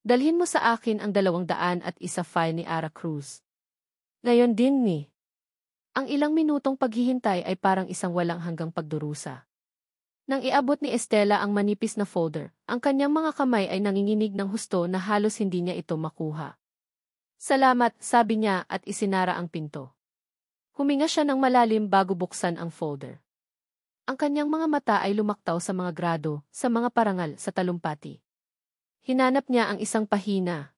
Dalhin mo sa akin ang 201 file ni Ara Cruz. Ngayon din ni. Ang ilang minutong paghihintay ay parang isang walang hanggang pagdurusa. Nang iabot ni Estela ang manipis na folder, ang kanyang mga kamay ay nanginginig ng husto na halos hindi niya ito makuha. Salamat, sabi niya at isinara ang pinto. Huminga siya ng malalim bago buksan ang folder. Ang kanyang mga mata ay lumaktaw sa mga grado, sa mga parangal, sa talumpati. Hinanap niya ang isang pahina.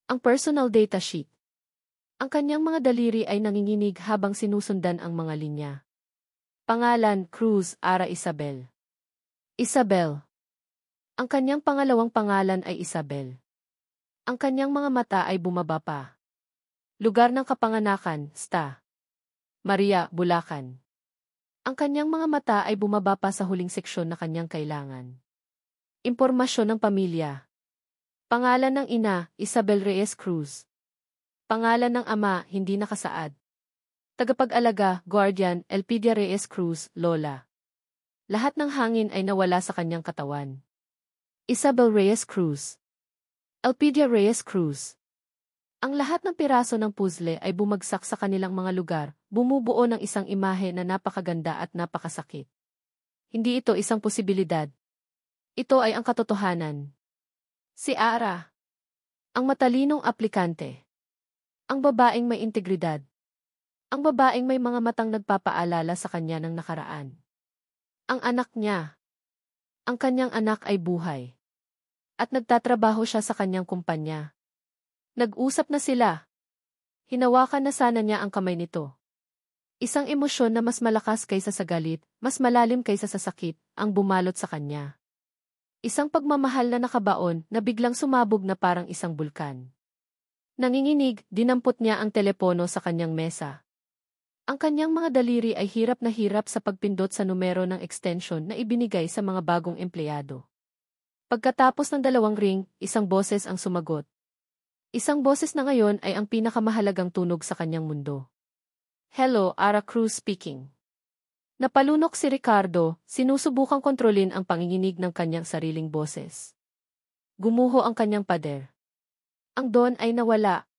Ang personal data sheet. Ang kanyang mga daliri ay nanginginig habang sinusundan ang mga linya. Pangalan, Cruz, Ara Isabel. Isabel. Ang kanyang pangalawang pangalan ay Isabel. Ang kanyang mga mata ay bumaba pa. Lugar ng kapanganakan, Sta. Maria, Bulacan. Ang kanyang mga mata ay bumaba pa sa huling seksyon na kanyang kailangan. Impormasyon ng pamilya. Pangalan ng ina, Isabel Reyes Cruz. Pangalan ng ama, hindi nakasaad. Tagapag-alaga, guardian, Elpidia Reyes Cruz, Lola. Lahat ng hangin ay nawala sa kanyang katawan. Isabel Reyes Cruz. Elpidia Reyes Cruz. Ang lahat ng piraso ng puzzle ay bumagsak sa kanilang mga lugar, bumubuo ng isang imahe na napakaganda at napakasakit. Hindi ito isang posibilidad. Ito ay ang katotohanan. Si Ara. Ang matalinong aplikante. Ang babaeng may integridad. Ang babaeng may mga matang nagpapaalala sa kanya ng nakaraan. Ang anak niya. Ang kanyang anak ay buhay. At nagtatrabaho siya sa kanyang kumpanya. Nag-usap na sila. Hinawakan na sana niya ang kamay nito. Isang emosyon na mas malakas kaysa sa galit, mas malalim kaysa sa sakit, ang bumalot sa kanya. Isang pagmamahal na nakabaon na biglang sumabog na parang isang bulkan. Nanginginig, dinampot niya ang telepono sa kanyang mesa. Ang kanyang mga daliri ay hirap na hirap sa pagpindot sa numero ng extension na ibinigay sa mga bagong empleyado. Pagkatapos ng 2 ring, isang boses ang sumagot. Isang boses na ngayon ay ang pinakamahalagang tunog sa kanyang mundo. Hello, Ara Cruz speaking. Napalunok si Ricardo, sinusubukang kontrolin ang panginginig ng kanyang sariling boses. Gumuho ang kanyang pader. Ang Don ay nawala.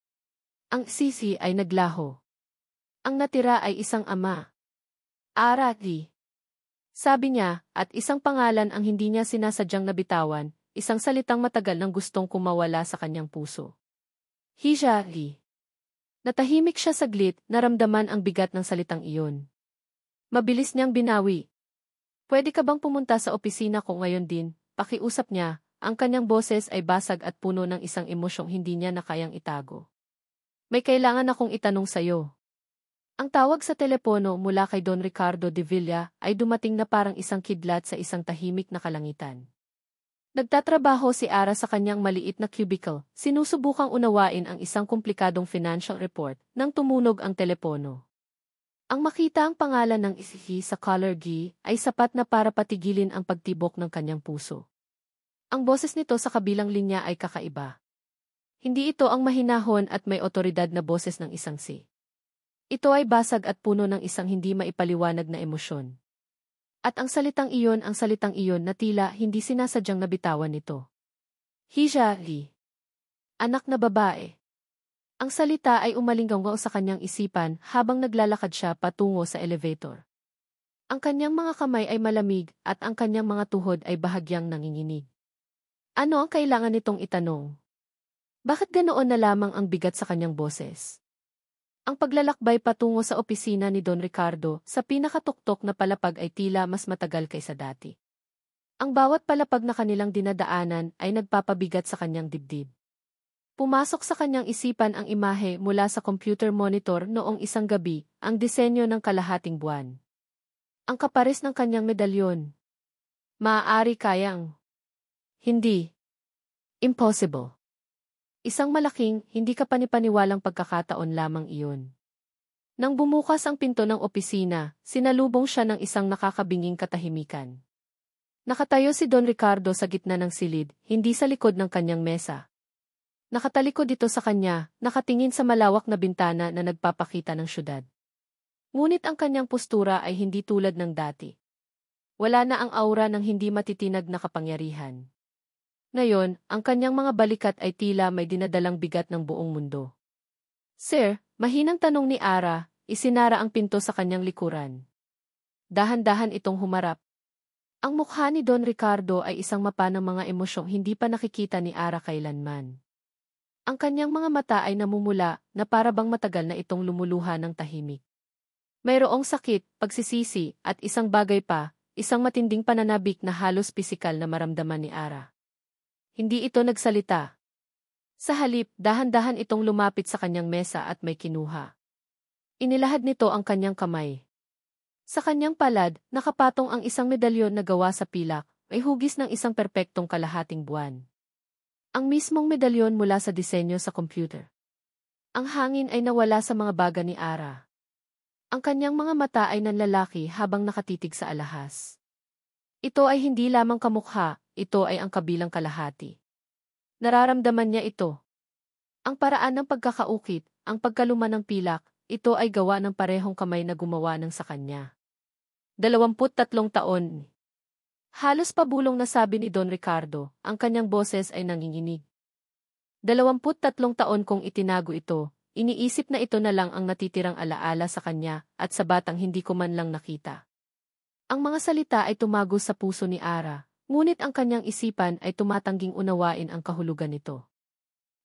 Ang Sisi ay naglaho. Ang natira ay isang ama. Ara di. Sabi niya, at isang pangalan ang hindi niya sinasadyang nabitawan, isang salitang matagal nang gustong kumawala sa kanyang puso. Hija li. Natahimik siya saglit, naramdaman ang bigat ng salitang iyon. Mabilis niyang binawi. Pwede ka bang pumunta sa opisina ko ngayon din? Pakiusap niya, ang kanyang boses ay basag at puno ng isang emosyong hindi niya na kayang itago. May kailangan akong itanong sa'yo. Ang tawag sa telepono mula kay Don Ricardo de Villa ay dumating na parang isang kidlat sa isang tahimik na kalangitan. Nagtatrabaho si Ara sa kanyang maliit na cubicle, sinusubukang unawain ang isang komplikadong financial report nang tumunog ang telepono. Ang makita ang pangalan ng Isihi sa caller G ay sapat na para patigilin ang pagtibok ng kanyang puso. Ang boses nito sa kabilang linya ay kakaiba. Hindi ito ang mahinahon at may otoridad na boses ng isang si. Ito ay basag at puno ng isang hindi maipaliwanag na emosyon. At ang salitang iyon na tila hindi sinasadyang nabitawan nito. Hija li. Anak na babae. Ang salita ay umalinggaw sa kanyang isipan habang naglalakad siya patungo sa elevator. Ang kanyang mga kamay ay malamig at ang kanyang mga tuhod ay bahagyang nanginginig. Ano ang kailangan nitong itanong? Bakit ganoon na lamang ang bigat sa kanyang boses? Ang paglalakbay patungo sa opisina ni Don Ricardo sa pinakatuktok na palapag ay tila mas matagal kaysa dati. Ang bawat palapag na kanilang dinadaanan ay nagpapabigat sa kanyang dibdib. Pumasok sa kanyang isipan ang imahe mula sa computer monitor noong isang gabi, ang disenyo ng kalahating buwan. Ang kapares ng kanyang medalyon. Maaari kayang. Hindi. Impossible. Isang malaking, hindi kapanipaniwalang pagkakataon lamang iyon. Nang bumukas ang pinto ng opisina, sinalubong siya ng isang nakakabinging katahimikan. Nakatayo si Don Ricardo sa gitna ng silid, hindi sa likod ng kanyang mesa. Nakatalikod ito sa kanya, nakatingin sa malawak na bintana na nagpapakita ng syudad. Ngunit ang kanyang postura ay hindi tulad ng dati. Wala na ang aura ng hindi matitinag na kapangyarihan. Ngayon, ang kanyang mga balikat ay tila may dinadalang bigat ng buong mundo. Sir, mahinang tanong ni Ara, isinara ang pinto sa kanyang likuran. Dahan-dahan itong humarap. Ang mukha ni Don Ricardo ay isang mapa ng mga emosyong hindi pa nakikita ni Ara kailanman. Ang kanyang mga mata ay namumula na para bang matagal na itong lumuluha ng tahimik. Mayroong sakit, pagsisisi, at isang bagay pa, isang matinding pananabik na halos pisikal na maramdaman ni Ara. Hindi ito nagsalita. Sa halip, dahan-dahan itong lumapit sa kanyang mesa at may kinuha. Inilahad nito ang kanyang kamay. Sa kanyang palad, nakapatong ang isang medalyon na gawa sa pilak, may hugis ng isang perpektong kalahating buwan. Ang mismong medalyon mula sa disenyo sa computer. Ang hangin ay nawala sa mga baga ni Ara. Ang kanyang mga mata ay nanlalaki habang nakatitig sa alahas. Ito ay hindi lamang kamukha, ito ay ang kabilang kalahati. Nararamdaman niya ito. Ang paraan ng pagkakaukit, ang pagkaluma ng pilak, ito ay gawa ng parehong kamay na gumawa ng sa kanya. 23 taon. Halos pabulong na sabi ni Don Ricardo, ang kanyang boses ay nanginginig. 23 taon kong itinago ito, iniisip na ito na lang ang natitirang alaala sa kanya at sa batang hindi ko man lang nakita. Ang mga salita ay tumagos sa puso ni Ara, ngunit ang kanyang isipan ay tumatangging unawain ang kahulugan nito.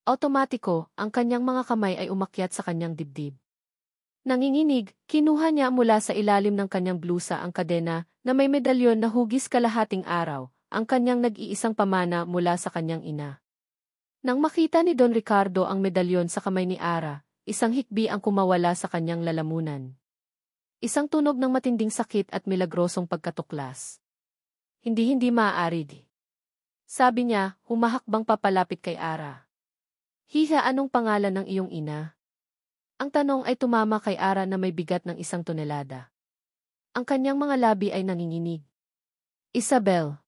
Automatiko, ang kanyang mga kamay ay umakyat sa kanyang dibdib. Nanginginig, kinuha niya mula sa ilalim ng kanyang blusa ang kadena na may medalyon na hugis kalahating araw, ang kanyang nag-iisang pamana mula sa kanyang ina. Nang makita ni Don Ricardo ang medalyon sa kamay ni Ara, isang hikbi ang kumawala sa kanyang lalamunan. Isang tunog ng matinding sakit at milagrosong pagkatuklas. Hindi maaari di. Sabi niya, humahakbang papalapit kay Ara. Hiha, anong pangalan ng iyong ina? Ang tanong ay tumama kay Ara na may bigat ng 1 tonelada. Ang kanyang mga labi ay nanginginig. Isabel.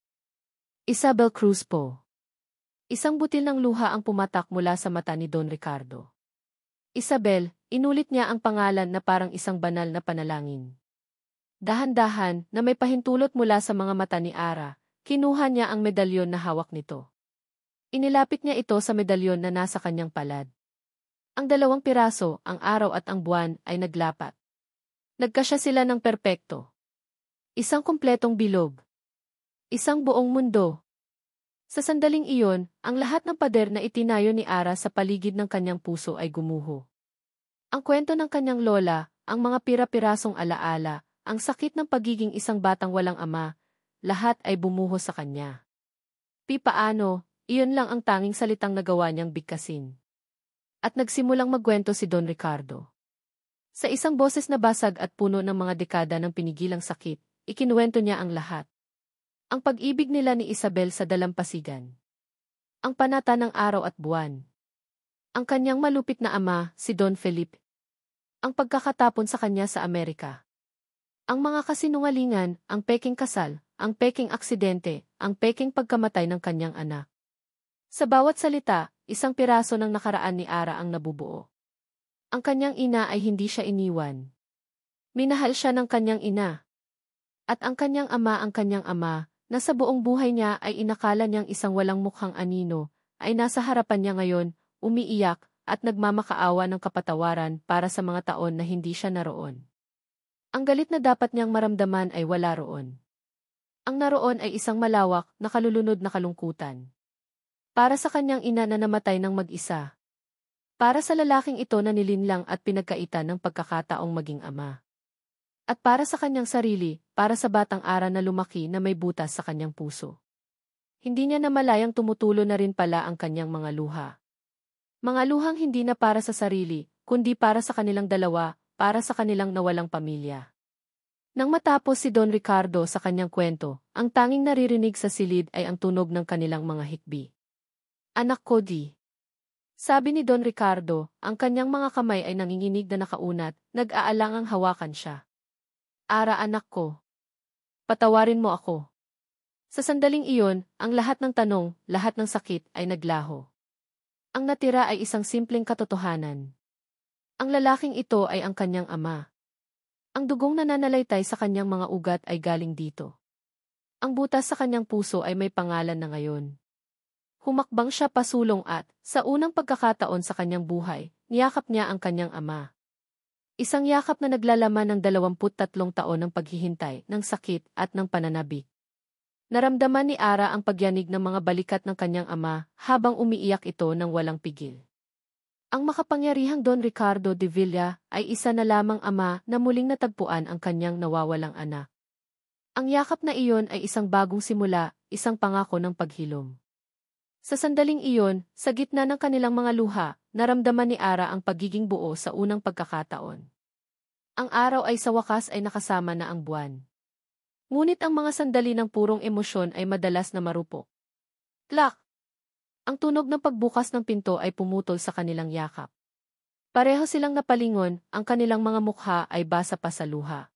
Isabel Cruz po. Isang butil ng luha ang pumatak mula sa mata ni Don Ricardo. Isabel, inulit niya ang pangalan na parang isang banal na panalangin. Dahan-dahan, na may pahintulot mula sa mga mata ni Ara, kinuha niya ang medalyon na hawak nito. Inilapit niya ito sa medalyon na nasa kanyang palad. Ang 2 piraso, ang araw at ang buwan, ay naglapat. Nagkasya sila ng perpekto. Isang kumpletong bilog. Isang buong mundo. Sa sandaling iyon, ang lahat ng pader na itinayo ni Ara sa paligid ng kanyang puso ay gumuho. Ang kwento ng kanyang lola, ang mga pira-pirasong alaala, ang sakit ng pagiging isang batang walang ama, lahat ay bumuho sa kanya. Paano, iyon lang ang tanging salitang nagawa niyang bigkasin. At nagsimulang magkwento si Don Ricardo. Sa isang boses na basag at puno ng mga dekada ng pinigilang sakit, ikinuwento niya ang lahat. Ang pag-ibig nila ni Isabel sa dalampasigan. Ang panata ng araw at buwan. Ang kanyang malupit na ama, si Don Felipe. Ang pagkakatapon sa kanya sa Amerika. Ang mga kasinungalingan, ang peking kasal, ang peking aksidente, ang peking pagkamatay ng kanyang anak. Sa bawat salita, isang piraso ng nakaraan ni Ara ang nabubuo. Ang kanyang ina ay hindi siya iniwan. Minahal siya ng kanyang ina. At ang kanyang ama, na sa buong buhay niya ay inakala niyang isang walang mukhang anino, ay nasa harapan niya ngayon, umiiyak, at nagmamakaawa ng kapatawaran para sa mga taon na hindi siya naroon. Ang galit na dapat niyang maramdaman ay wala roon. Ang naroon ay isang malawak, nakalulunod na kalungkutan. Para sa kanyang ina na namatay ng mag-isa. Para sa lalaking ito na nilinlang at pinagkaitan ng pagkakataong maging ama. At para sa kanyang sarili, para sa batang Ara na lumaki na may butas sa kanyang puso. Hindi niya namalayang tumutulo na rin pala ang kanyang mga luha. Mga luhang hindi na para sa sarili, kundi para sa kanilang dalawa, para sa kanilang nawalang pamilya. Nang matapos si Don Ricardo sa kanyang kwento, ang tanging naririnig sa silid ay ang tunog ng kanilang mga hikbi. Anak ko di. Sabi ni Don Ricardo, ang kanyang mga kamay ay nanginginig na nakaunat, nag-aalangang hawakan siya. Ara, anak ko. Patawarin mo ako. Sa sandaling iyon, ang lahat ng tanong, lahat ng sakit ay naglaho. Ang natira ay isang simpleng katotohanan. Ang lalaking ito ay ang kanyang ama. Ang dugong nananalaytay sa kanyang mga ugat ay galing dito. Ang butas sa kanyang puso ay may pangalan na ngayon. Humakbang siya pasulong at, sa unang pagkakataon sa kanyang buhay, niyakap niya ang kanyang ama. Isang yakap na naglalaman ng 23 taon ng paghihintay, ng sakit at ng pananabik. Naramdaman ni Ara ang pagyanig ng mga balikat ng kanyang ama habang umiiyak ito ng walang pigil. Ang makapangyarihang Don Ricardo de Villa ay isa na lamang ama na muling natagpuan ang kanyang nawawalang anak. Ang yakap na iyon ay isang bagong simula, isang pangako ng paghilom. Sa sandaling iyon, sa gitna ng kanilang mga luha, naramdaman ni Ara ang pagiging buo sa unang pagkakataon. Ang araw ay sa wakas ay nakasama na ang buwan. Ngunit ang mga sandali ng purong emosyon ay madalas na marupok. Klak! Ang tunog ng pagbukas ng pinto ay pumutol sa kanilang yakap. Pareho silang napalingon, ang kanilang mga mukha ay basa pa sa luha.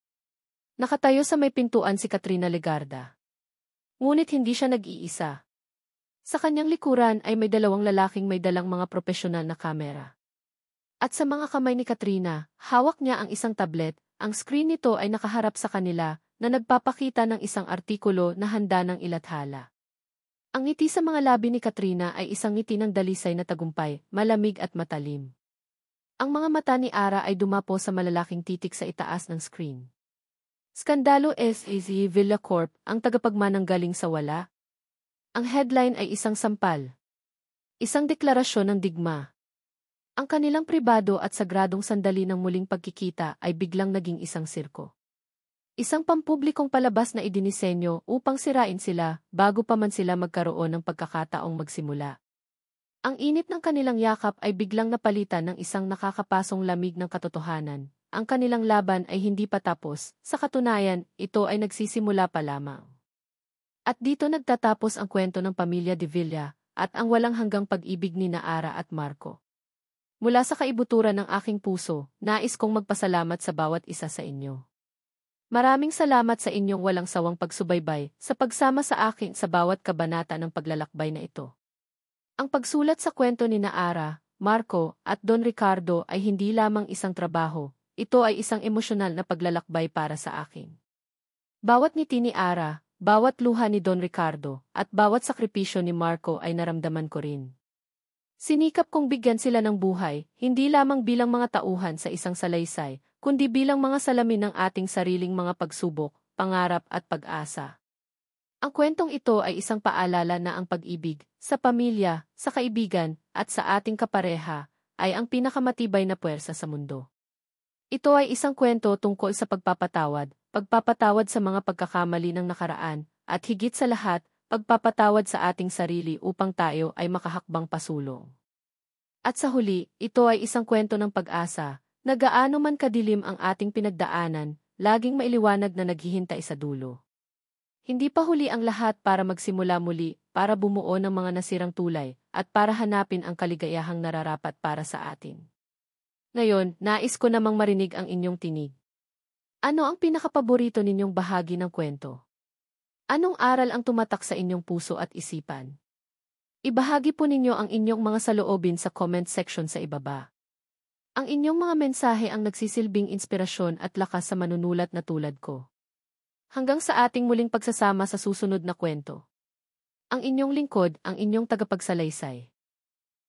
Nakatayo sa may pintuan si Katrina Legarda. Ngunit hindi siya nag-iisa. Sa kanyang likuran ay may dalawang lalaking may dalang mga profesional na kamera. At sa mga kamay ni Katrina, hawak niya ang isang tablet, ang screen nito ay nakaharap sa kanila, na nagpapakita ng isang artikulo na handa ng ilathala. Ang ngiti sa mga labi ni Katrina ay isang ngiti ng dalisay na tagumpay, malamig at matalim. Ang mga mata ni Ara ay dumapo sa malalaking titik sa itaas ng screen. Skandalo S.A.Z. Villa Corp, ang tagapagmanang galing sa wala. Ang headline ay isang sampal. Isang deklarasyon ng digma. Ang kanilang pribado at sagradong sandali ng muling pagkikita ay biglang naging isang sirko. Isang pampublikong palabas na idinisenyo upang sirain sila bago pa man sila magkaroon ng pagkakataong magsimula. Ang init ng kanilang yakap ay biglang napalitan ng isang nakakapasong lamig ng katotohanan. Ang kanilang laban ay hindi pa tapos, sa katunayan, ito ay nagsisimula pa lamang. At dito nagtatapos ang kwento ng pamilya de Villa, at ang walang hanggang pag-ibig ni Ara at Marco. Mula sa kaibuturan ng aking puso, nais kong magpasalamat sa bawat isa sa inyo. Maraming salamat sa inyong walang sawang pagsubaybay, sa pagsama sa akin sa bawat kabanata ng paglalakbay na ito. Ang pagsulat sa kwento ni Ara, Marco, at Don Ricardo ay hindi lamang isang trabaho. Ito ay isang emosyonal na paglalakbay para sa akin. Bawat ngiti ni Ara, bawat luha ni Don Ricardo, at bawat sakripisyo ni Marco ay naramdaman ko rin. Sinikap kong bigyan sila ng buhay, hindi lamang bilang mga tauhan sa isang salaysay, kundi bilang mga salamin ng ating sariling mga pagsubok, pangarap at pag-asa. Ang kwentong ito ay isang paalala na ang pag-ibig, sa pamilya, sa kaibigan, at sa ating kapareha, ay ang pinakamatibay na puwersa sa mundo. Ito ay isang kwento tungkol sa pagpapatawad sa mga pagkakamali ng nakaraan, at higit sa lahat, pagpapatawad sa ating sarili upang tayo ay makahakbang pasulong. At sa huli, ito ay isang kwento ng pag-asa, na gaano man kadilim ang ating pinagdaanan, laging mailiwanag na naghihintay sa dulo. Hindi pa huli ang lahat para magsimula muli, para bumuo ng mga nasirang tulay, at para hanapin ang kaligayahang nararapat para sa atin. Ngayon, nais ko namang marinig ang inyong tinig. Ano ang pinakapaborito ninyong bahagi ng kwento? Anong aral ang tumatak sa inyong puso at isipan? Ibahagi po ninyo ang inyong mga saloobin sa comment section sa ibaba. Ang inyong mga mensahe ang nagsisilbing inspirasyon at lakas sa manunulat na tulad ko. Hanggang sa ating muling pagsasama sa susunod na kwento. Ang inyong lingkod, ang inyong tagapagsalaysay.